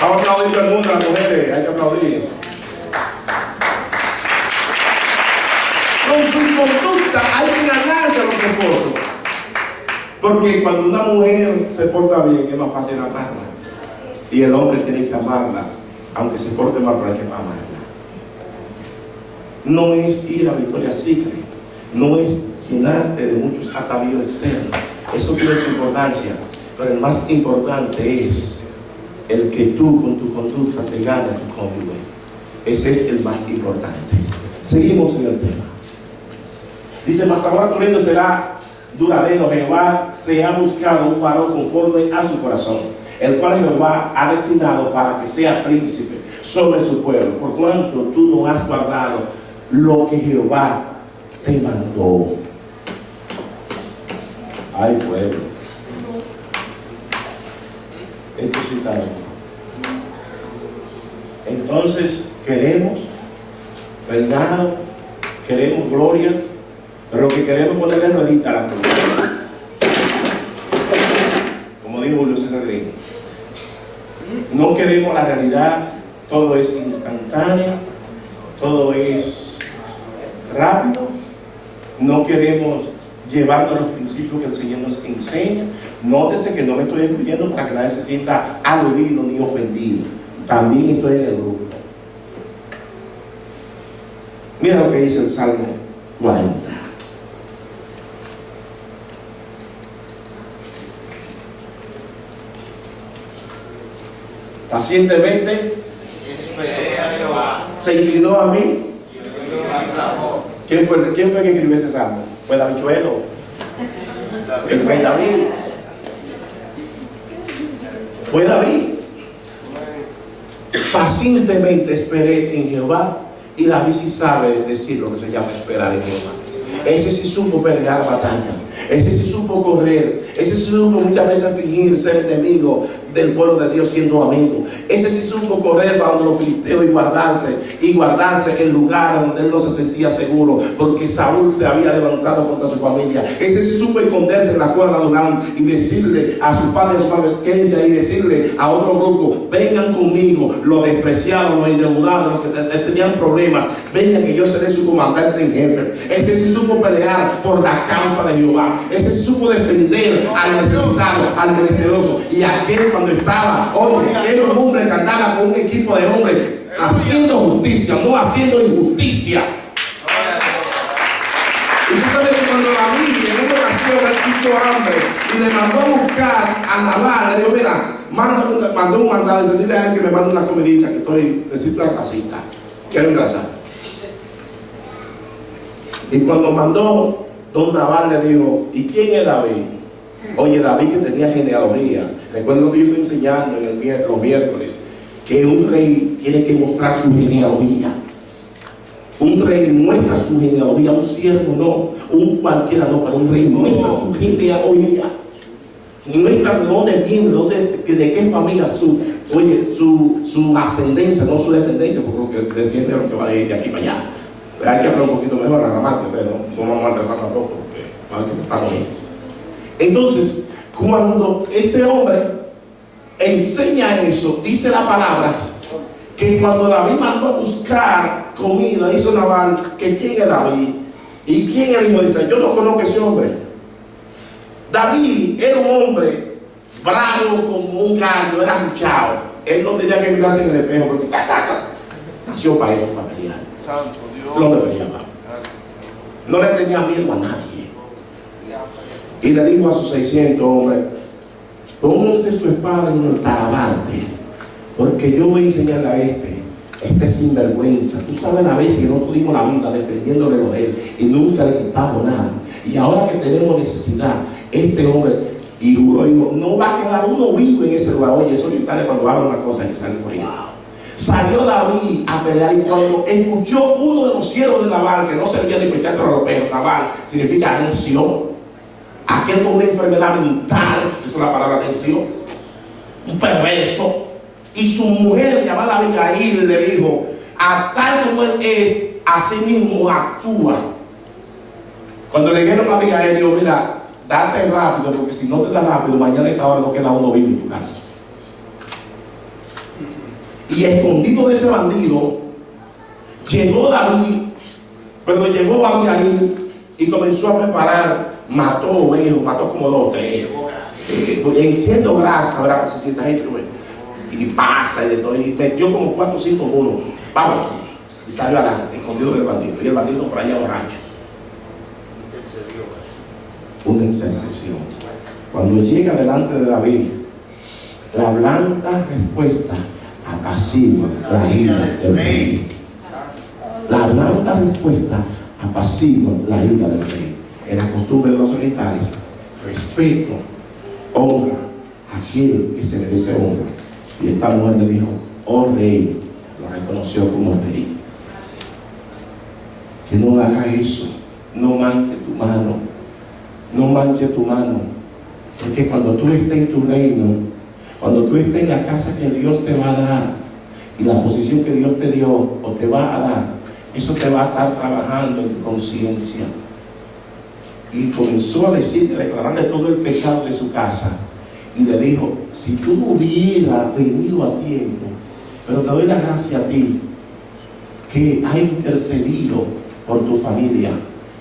[SPEAKER 1] Vamos a aplaudir todo el mundo a las mujeres, hay que aplaudir. Con sus conductas hay que ganarse a los esposos. Porque cuando una mujer se porta bien, es más fácil amarla. Y el hombre tiene que amarla, aunque se porte mal, pero hay que amarla. No es ir a Victoria's Secret, no es llenarte de muchos atavíos externos. Eso tiene su importancia, pero el más importante es el que tú con tu conducta te ganas a tu cónyuge. Ese es el más importante. Seguimos en el tema. Dice: mas ahora tu reino será duradero. Jehová se ha buscado un varón conforme a su corazón, el cual Jehová ha destinado para que sea príncipe sobre su pueblo, por cuanto tú no has guardado lo que Jehová te mandó. Ay, pueblo. Esto sí está duro. Entonces, queremos reinado, queremos gloria, pero lo que queremos es ponerle ruedita a la cruz. Como dijo Julio César Green. No queremos la realidad, todo es instantáneo, todo es rápido. No queremos llevarnos los principios que el Señor nos enseña. Nótese que no me estoy incluyendo para que nadie se sienta aludido ni ofendido. También estoy en el grupo. Mira lo que dice el Salmo 40. Pacientemente se inclinó a mí. ¿Quién fue que escribió ese salmo? Fue Davichuelo, el rey David. Fue David. Pacientemente esperé en Jehová, y David sí sabe decir lo que se llama esperar en Jehová. Ese sí supo pelear batalla. Ese sí supo correr. Ese sí supo muchas veces fingir ser enemigo del pueblo de Dios siendo amigo. Ese sí supo correr cuando los filisteos y guardarse en lugares donde él no se sentía seguro, porque Saúl se había levantado contra su familia. Ese sí supo esconderse en la cuerda de Adulán y decirle a su padre y a su madre, quédense ahí, y decirle a otro grupo, vengan conmigo, los despreciados, los endeudados, los que tenían problemas, vengan que yo seré su comandante en jefe. Ese sí supo pelear por la causa de Jehová. Ese sí supo defender al necesitado, al menesteroso. Y aquel cuando estaba, oye, era un hombre que andaba con un equipo de hombres haciendo justicia, no haciendo injusticia. Y tú sabes que cuando David en una ocasión él tuvo hambre y le mandó a buscar a Nabal, le dijo, mira, mandó un mandado y dice, dile a él que me mande una comidita, que necesito una casita, quiero engrasar. Y cuando mandó, don Nabal le dijo, ¿y quién es David? Oye, David que tenía genealogía. Recuerdo que yo estoy enseñando en los miércoles que un rey tiene que mostrar su genealogía. Un rey muestra su genealogía, un siervo no, un cualquiera no, pero un rey muestra su genealogía. Muestra de dónde viene, de qué familia, su ascendencia, no su descendencia, porque lo que desciende es lo que va de aquí para allá. Hay que hablar un poquito mejor la gramática, pero no vamos a tratar tampoco, porque hay que estar con ellos. Entonces, cuando este hombre enseña eso, dice la palabra que cuando David mandó a buscar comida, hizo Nabal, que quién es David y quién es el hijo, dice, yo no conozco a ese hombre. David era un hombre bravo como un gallo, era luchado. Él no tenía que mirarse en el espejo porque nació para eso, para pelear.
[SPEAKER 2] Santo Dios.
[SPEAKER 1] No debería amar. No le tenía miedo a nadie. Y le dijo a sus 600 hombres, pónganse su espada en el talabarte, porque yo voy a enseñarle a este sinvergüenza. Tú sabes la vez que no tuvimos la vida defendiéndole a él y nunca le quitamos nada. Y ahora que tenemos necesidad, este hombre, y juro, no va a quedar uno vivo en ese lugar. Oye, eso es cuando habla una cosa hay que salir corriendo. Salió David a pelear y cuando escuchó uno de los siervos de Nabal, que no servía ni para echárselo a los perros, Nabal significa necio, aquel con una enfermedad mental, esa es la palabra necio, un perverso, y su mujer llamada Abigail le dijo, a tal como él es, así mismo actúa. Cuando le dijeron a Abigail, dijo, mira, date rápido, porque si no te da rápido, mañana a esta hora no queda uno vivo en tu casa. Y escondido de ese bandido, llegó David, pero llegó Abigail y comenzó a preparar, mató ovejos, mató como 2 o 3, enciendo grasa, ¿verdad? Se sienta gente, y pasa y de todo, y metió como 4 o 5 mulos, vamos, y salió adelante, escondido del bandido, y el bandido por allá borracho. Una intercesión. Cuando llega delante de David, la blanda respuesta apacigua la ira del rey. La blanda respuesta apacigua la ira del rey. En la costumbre de los militares, respeto, honra a aquel que se merece honra. Y esta mujer le dijo, oh rey, lo reconoció como rey. Que no haga eso, no manche tu mano, no manches tu mano, porque cuando tú estés en tu reino, cuando tú estés en la casa que Dios te va a dar y la posición que Dios te dio o te va a dar, eso te va a estar trabajando en tu conciencia. Y comenzó a decirle, a declararle todo el pecado de su casa. Y le dijo, si tú no hubieras venido a tiempo, pero te doy la gracia a ti, que has intercedido por tu familia.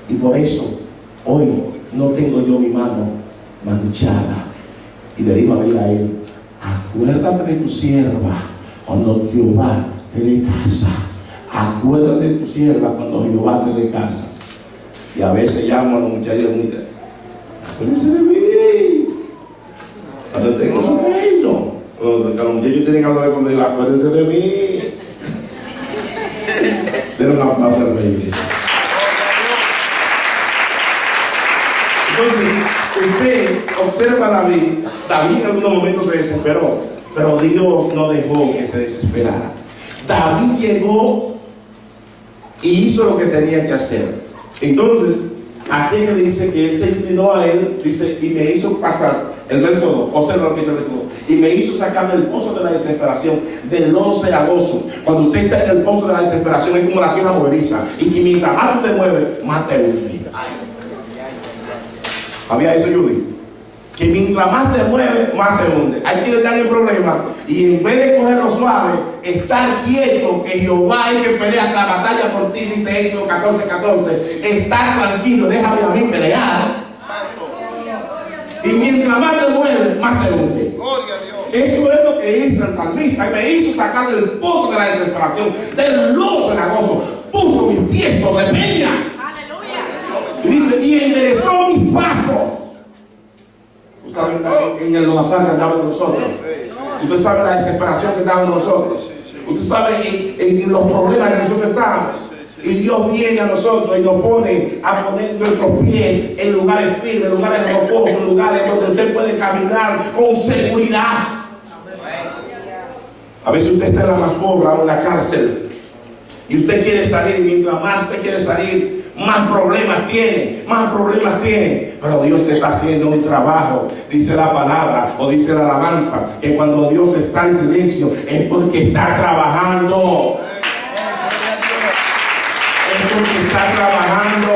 [SPEAKER 1] Y por eso, hoy no tengo yo mi mano manchada. Y le dijo a Abigail, acuérdate de tu sierva cuando Jehová te dé casa. Acuérdate de tu sierva cuando Jehová te dé casa. Y a veces llamo a los muchachos y digo, acuérdense de mí. Cuando tengo su reino. Cuando los muchachos tienen que hablar conmigo, acuérdense de mí. Denle un aplauso al rey, iglesia. Entonces, usted observa a David. David en algunos momentos se desesperó, pero Dios no dejó que se desesperara. David llegó y hizo lo que tenía que hacer. Entonces, aquí que le dice que él se inclinó a él, dice, y me hizo pasar, el verso 2, observa lo que dice el verso 2, y me hizo sacar del pozo de la desesperación, del lodo cenagoso. Cuando usted está en el pozo de la desesperación, es como la tierra movediza, y que mientras más tú te mueves, más te hunde. ¿Había eso, Judy? Que mientras más te mueves, más te hunde. Hay quienes están en problemas y en vez de cogerlo suave, estar quieto, que Jehová es que pelea la batalla por ti, dice Éxodo 14:14. Estar tranquilo, déjame a mí pelear. Y mientras más te mueves, más te hunde. Eso es lo que hizo el salmista. Y me hizo sacar del pozo de la desesperación, del lodo cenagoso. Puso mis pies sobre peña. Y dice, y enderezó mis pasos. Ustedes saben en el lodazal que andaba de nosotros. Ustedes saben la desesperación que estaba en nosotros. Ustedes saben en los problemas que nosotros estamos. Y Dios viene a nosotros y nos pone a poner nuestros pies en lugares firmes, en lugares rocosos, en lugares donde usted puede caminar con seguridad. A veces usted está en la mazmorra o en la cárcel y usted quiere salir, y mientras más usted quiere salir, más problemas tiene, pero Dios está haciendo un trabajo. Dice la palabra o dice la alabanza que cuando Dios está en silencio es porque está trabajando. Es porque está trabajando.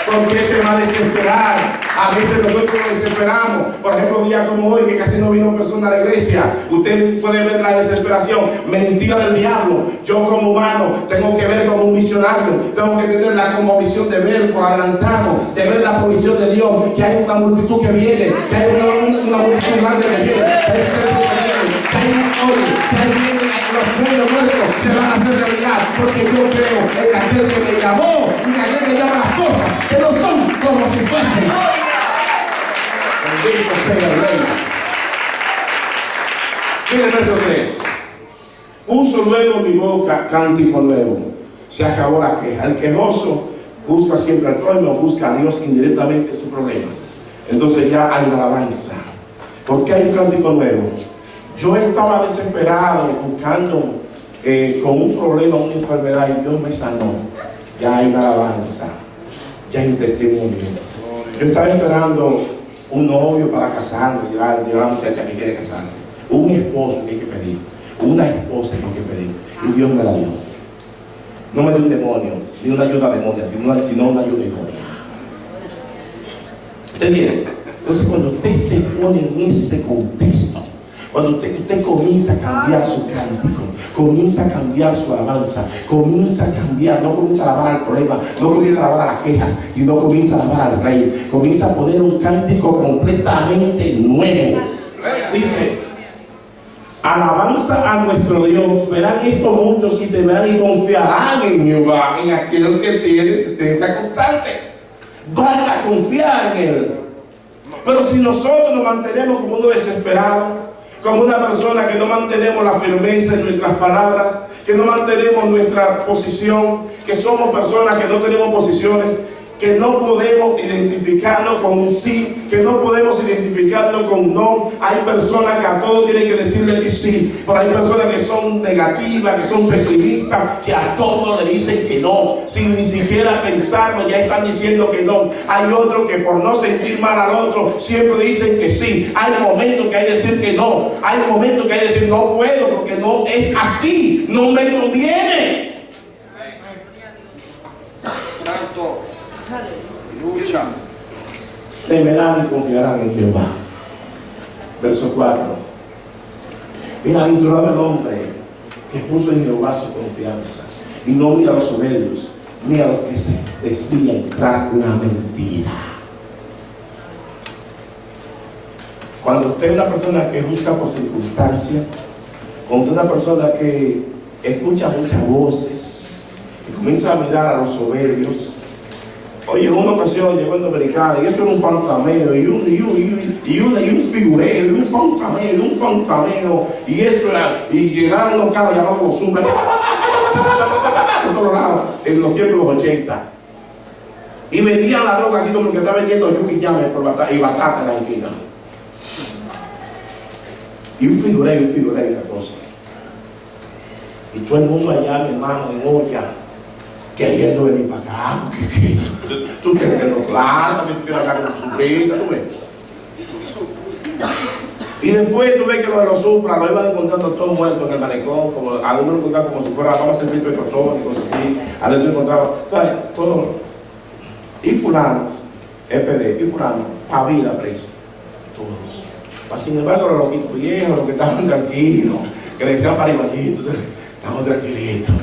[SPEAKER 1] ¿Por qué te va a desesperar? A veces nosotros nos desesperamos. Por ejemplo, un día como hoy, que casi no vino persona a la iglesia. Usted puede ver la desesperación. Mentira del diablo. Yo como humano tengo que ver como un visionario. Tengo que tener la como visión de ver por adelantado, de ver la provisión de Dios. Que hay una multitud que viene. Que hay una multitud grande que viene. Que hay un templo que viene. Que hay un odio. Que hay los sueños muertos se van a hacer realidad. Porque yo creo en aquel que me llamó y en aquel que llama las cosas que no son como si fuesen. Bendito sea el Rey. Mira el verso 3. Puso luego mi boca cántico nuevo. Se acabó la queja. El quejoso busca siempre al prójimo, busca a Dios indirectamente en su problema. Entonces ya hay una alabanza. Porque hay un cántico nuevo. Yo estaba desesperado buscando con un problema, una enfermedad, y Dios me sanó. Ya hay una alabanza. Ya hay un testimonio. Yo estaba esperando un novio para casarme, y la muchacha que quiere casarse, un esposo que hay que pedir, una esposa que hay que pedir, y Dios me la dio. No me dio un demonio, ni una ayuda demonia, sino una ayuda idónea. ¿Usted entiende? Entonces, cuando usted se pone en ese contexto, cuando usted comienza a cambiar su cántico, comienza a cambiar su alabanza, comienza a cambiar, no comienza a alabar al problema, no comienza a alabar a las quejas, sino comienza a alabar al Rey, comienza a poner un cántico completamente nuevo. Dice, alabanza a nuestro Dios, verán esto muchos y temerán y confiarán en Jehová, en aquel que tiene existencia constante. Van a confiar en Él. Pero si nosotros nos mantenemos como uno desesperado, como una persona que no mantenemos la firmeza en nuestras palabras, que no mantenemos nuestra posición, que somos personas que no tenemos posiciones, que no podemos identificarlo con un sí, que no podemos identificarlo con un no. Hay personas que a todos tienen que decirle que sí, pero hay personas que son negativas, que son pesimistas, que a todos le dicen que no, sin ni siquiera pensarlo, ya están diciendo que no. Hay otros que por no sentir mal al otro, siempre dicen que sí. Hay momentos que hay que decir que no, hay momentos que hay que decir no puedo, porque no es así, no me conviene.
[SPEAKER 2] Santo. Lucha.
[SPEAKER 1] Temerán y confiarán en Jehová. Verso 4. Bienaventurado el hombre que puso en Jehová su confianza y no mira a los soberbios ni a los que se desvían tras la mentira. Cuando usted es una persona que juzga por circunstancias, cuando usted es una persona que escucha muchas voces y comienza a mirar a los soberbios. Oye, en una ocasión llegó el dominicano y eso era un fantameo y un figureo y un fantameo y eso era, y llegaron los carros llamados los super por todos lados en los tiempos de los 80 y vendían la droga aquí como que está vendiendo yuki llame y batata en la esquina y un figureo y la cosa y todo el mundo allá, mi hermano, en olla queriendo venir para acá, porque tú quieres verlo claro, también tú quieres hablar con su prima, tú ves. Y después tú ves que lo de los Supra lo iban encontrando todos muertos en el malecón, como algunos lo encontraban como si fuera, vamos a hacer filtro de cotón y cosas así, a otro encontraban, todo. Y fulano, EPD, y fulano, a vida preso, todos. Sin embargo, los loquitos viejos, los que estaban tranquilos, que le decían pariballitos, estamos tranquilitos.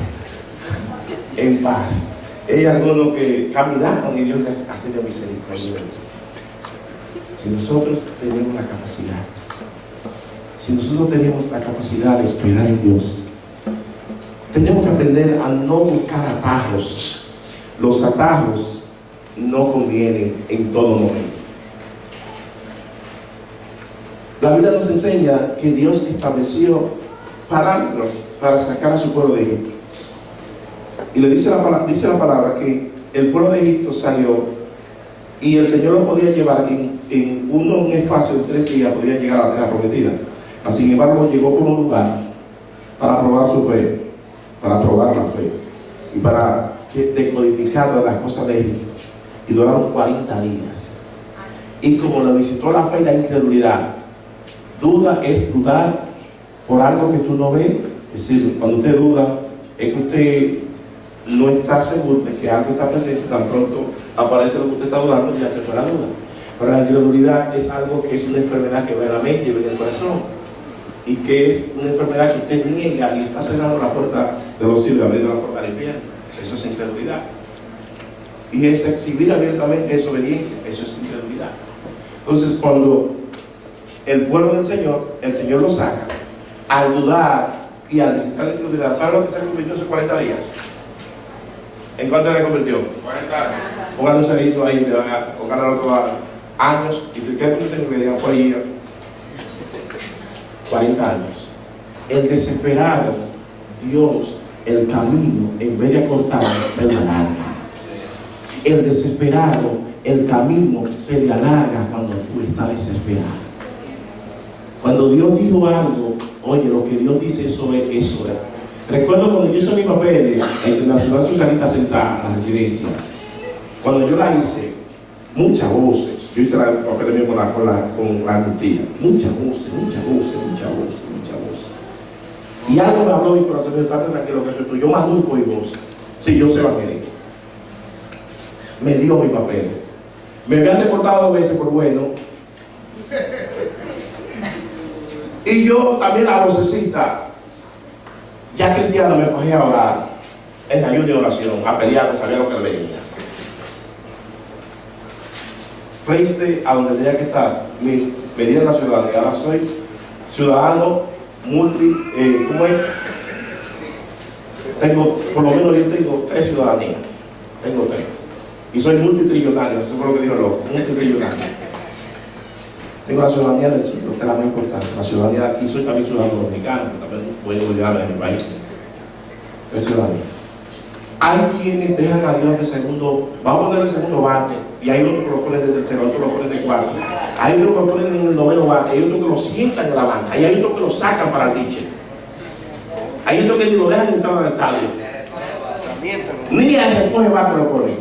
[SPEAKER 1] En paz. Hay algunos que caminaron y Dios les ha tenido misericordia. Si nosotros tenemos la capacidad, si nosotros tenemos la capacidad de esperar en Dios, tenemos que aprender a no buscar atajos. Los atajos no convienen en todo momento. La Biblia nos enseña que Dios estableció parámetros para sacar a su pueblo de Egipto. Y le dice la palabra que el pueblo de Egipto salió y el Señor lo podía llevar en un espacio de 3 días, podía llegar a la tierra prometida. Sin embargo, llegó por un lugar para probar su fe, para probar la fe y para decodificar las cosas de Egipto. Y duraron 40 días. Y como lo visitó la fe y la incredulidad, duda es dudar por algo que tú no ves. Es decir, cuando usted duda, es que usted no está seguro de que algo está presente, tan pronto aparece lo que usted está dudando, ya se fue la duda. Pero la incredulidad es algo que es una enfermedad que va en la mente y va en el corazón, y que es una enfermedad que usted niega y está cerrando la puerta de los cielos y abriendo la puerta del infierno. Eso es incredulidad. Y es exhibir abiertamente desobediencia, eso es incredulidad. Entonces, cuando el pueblo del Señor, el Señor lo saca, al dudar y al visitar la incredulidad, ¿sabe lo que se convirtió hace 40 días? ¿En cuánto se convirtió? 40 años. Póngale un cerito ahí, póngale otros años, y si queda con el Señor, fue ahí 40 años. El desesperado, Dios, el camino, en vez de acortarlo, se le alarga. El desesperado, el camino se le alarga cuando tú estás desesperado. Cuando Dios dijo algo, oye, lo que Dios dice, eso es. Recuerdo cuando yo hice mi papel en la Nacional Socialista Central, la residencia. Cuando yo la hice, muchas voces. Yo hice el papel mío con la amnistía. Muchas voces. Y algo me habló mi corazón, me dijo, tranquilo que eso es tuyo. Yo más nunca oí voz. Sí, yo sé evangélico. Me dio mi papel. Me habían deportado 2 veces por bueno. Y yo también la vocecita. Ya cristiano me fajé a orar, en ayuno y oración, a pelear, no sabía lo que venía. Frente a donde tenía que estar, me dieron la ciudadanía. Ahora soy ciudadano ¿cómo es? Por lo menos yo tengo 3 ciudadanías. Tengo 3. Y soy multitrillonario, eso fue lo que dijo el loco, multitrillonario. Tengo la ciudadanía del sitio, que es la más importante. La ciudadanía de aquí, soy también ciudadano dominicano, que también puedo llevarla en mi país. 3 ciudadanías. Hay quienes dejan a Dios de segundo, vamos a poner el segundo bate, y hay otros que lo ponen de tercero, otros lo ponen de cuarto. Hay otros que lo ponen en el noveno bate, hay otros que lo sientan en la banca, y hay otros que lo sacan para el pitcher. Hay otros que ni lo dejan entrar al estadio. Ni al recoge bate lo ponen.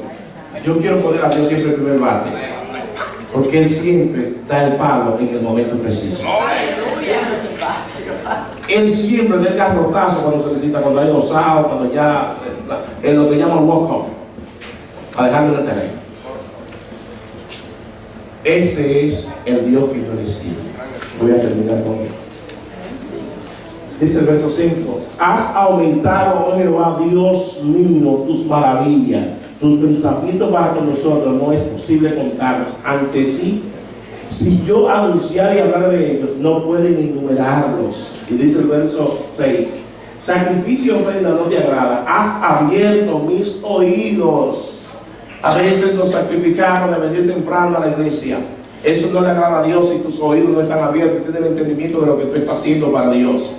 [SPEAKER 1] Yo quiero poner a Dios siempre el primer bate, porque Él siempre da el palo en el momento preciso. Él siempre da el garrotazo cuando se necesita, cuando hay dosado, cuando ya en lo que llaman walk-off, a dejarlo en el terreno. Ese es el Dios que yo le sirvo. Voy a terminar con él. Dice el verso 5: has aumentado, oh Jehová, Dios mío, tus maravillas, tus pensamientos para con nosotros, no es posible contarlos. Ante ti, si yo anunciar y hablar de ellos, no pueden enumerarlos. Y dice el verso 6: sacrificio y ofrenda no te agrada, has abierto mis oídos. A veces nos sacrificamos de venir temprano a la iglesia. Eso no le agrada a Dios si tus oídos no están abiertos, tienes el entendimiento de lo que tú estás haciendo para Dios.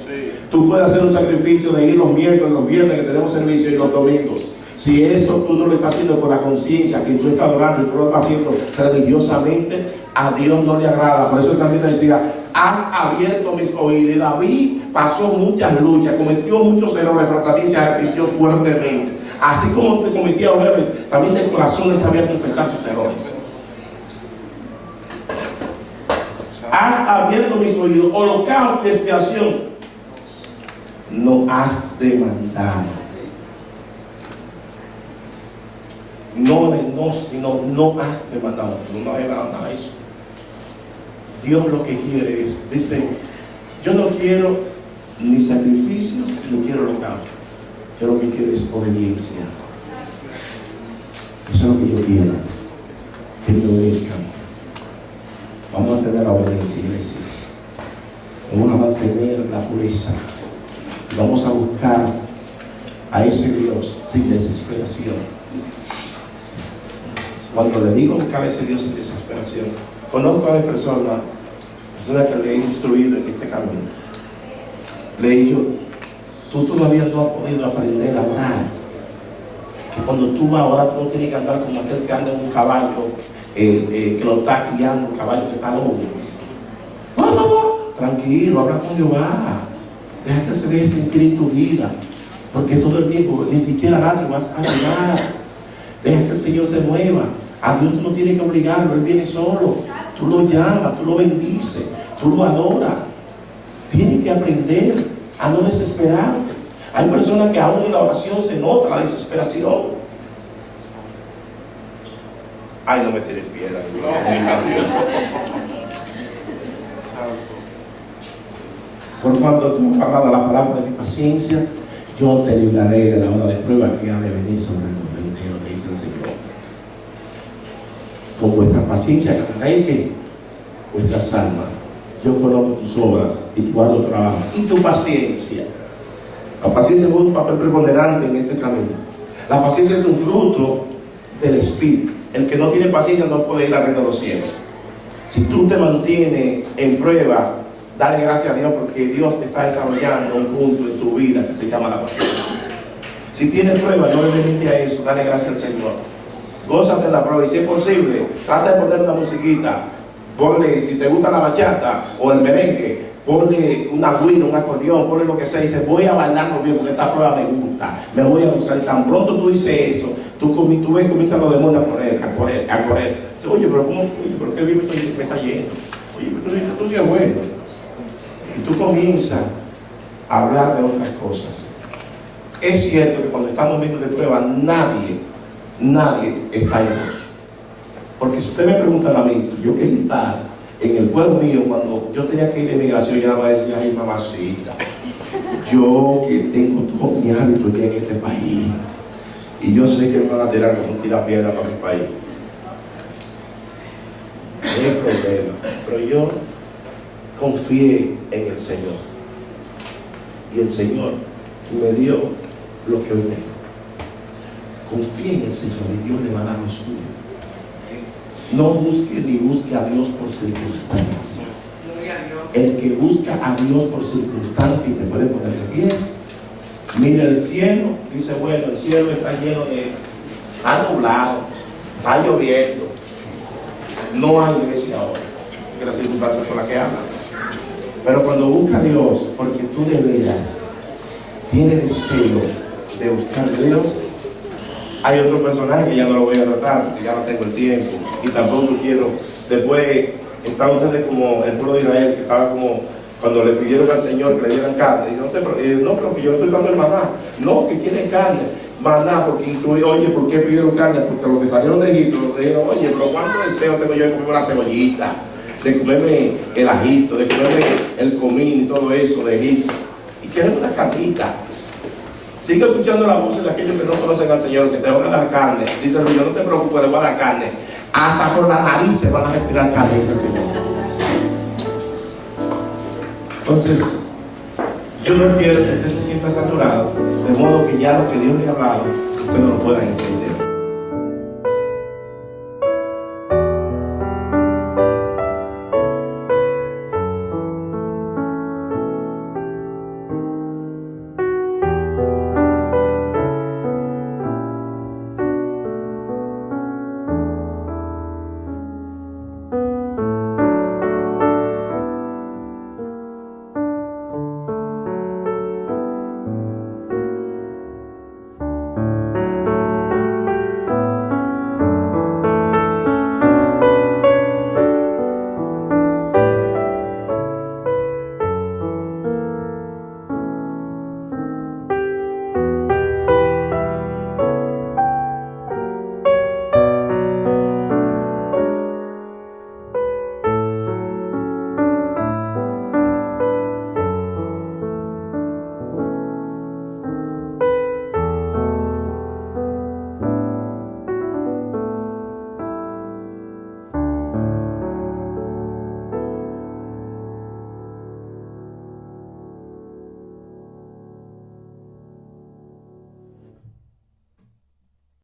[SPEAKER 1] Tú puedes hacer un sacrificio de ir los miércoles, los viernes que tenemos servicio, y los domingos. Si eso tú no lo estás haciendo por la conciencia, que tú estás adorando y tú lo estás haciendo religiosamente, a Dios no le agrada. Por eso el salmista decía: has abierto mis oídos. Y David pasó muchas luchas, cometió muchos errores, pero también se arrepintió fuertemente. Así como te cometía errores, también el corazón le sabía confesar sus errores. Has abierto mis oídos, holocausto y expiación no has demandado. No has demandado. No has demandado nada de eso. Dios lo que quiere es, dice: yo no quiero ni sacrificio, ni quiero holocausto. Yo lo que quiero es obediencia. Eso es lo que yo quiero, que me obedezcan. Vamos a mantener la obediencia, iglesia. Vamos a mantener la pureza. Vamos a buscar a ese Dios sin desesperación. Cuando le digo buscar a ese Dios sin desesperación, conozco a la persona que le he instruido en este camino. Le he dicho: tú todavía no has podido aprender a orar. Que cuando tú vas a orar, tú no tienes que andar como aquel que anda en un caballo, que lo está criando, un caballo que está loco. Tranquilo, habla con Jehová. Deja que se deje sentir en tu vida, porque todo el tiempo ni siquiera nadie vas a llegar. Deja que el Señor se mueva. A Dios tú no tienes que obligarlo, Él viene solo. Tú lo llamas, tú lo bendices, tú lo adoras. Tienes que aprender a no desesperarte. Hay personas que aún en la oración se nota la desesperación. Ay, no me tires piedra. Por cuanto tú has hablado la palabra de mi paciencia, yo te libraré de la hora de prueba que ha de venir sobre el mundo entero, te dice el Señor. Con vuestra paciencia ganaré que vuestras almas. Yo conozco tus obras y tu arduo trabajo y tu paciencia. La paciencia juega un papel preponderante en este camino. La paciencia es un fruto del Espíritu. El que no tiene paciencia no puede ir al reino de los cielos. Si tú te mantienes en prueba, dale gracias a Dios, porque Dios te está desarrollando un punto en tu vida que se llama la paciencia. Si tienes prueba, no le limite a eso, dale gracias al Señor. Gózate en la prueba, y si es posible, trata de poner una musiquita. Ponle, si te gusta la bachata o el merengue, ponle una guira, un acordeón, ponle lo que sea, y dice: voy a bailar bien porque esta prueba me gusta, me voy a gozar. Y tan pronto tú dices eso, tú ves, comienzan los demonios a correr. Dice: oye, pero ¿cómo? Oye, ¿pero qué bien me está yendo? Oye, pero tú sí es bueno. Y tú comienzas a hablar de otras cosas. Es cierto que cuando estamos en medio de prueba, nadie está en gozo. Porque si usted me pregunta a mí, si yo quería estar en el pueblo mío cuando yo tenía que ir a inmigración, yo nada más decía: ay, mamacita, yo que tengo todo mi hábito ya en este país, y yo sé que me van a tirar como un tirapiedra para mi país. No hay problema, pero yo confié en el Señor, y el Señor me dio lo que hoy tengo. Confíe en el Señor y Dios le va a dar lo suyo. No busque ni busque a Dios por circunstancia. El que busca a Dios por circunstancia y te puede poner de pies, mira el cielo, dice, bueno, el cielo está lleno de, está nublado, está lloviendo, no hay iglesia ahora, que las circunstancias son las que hablan. Pero cuando busca a Dios, porque tú de veras tienes deseo de buscar a Dios, hay otro personaje que ya no lo voy a tratar, porque ya no tengo el tiempo, y tampoco quiero. Después está ustedes como el pueblo de Israel, que estaba como cuando le pidieron al Señor que le dieran carne, y no, pero que yo no estoy dando el maná, no, que quieren carne, maná, porque incluye, oye, ¿por qué pidieron carne? Porque los que salieron de Egipto, los dijeron, oye, pero cuánto deseo tengo yo de comerme una cebollita, de comerme el ajito, de comerme el comín y todo eso de Egipto, y quieren una carnita. Sigue escuchando la voz de aquellos que no conocen al Señor, que te van a dar carne. Dice el Señor, no te preocupes, le voy a dar carne. Hasta por la nariz se van a respirar carne, dice el Señor. Entonces, yo no quiero que usted se sienta saturado, de modo que ya lo que Dios le ha hablado, usted no lo pueda entender.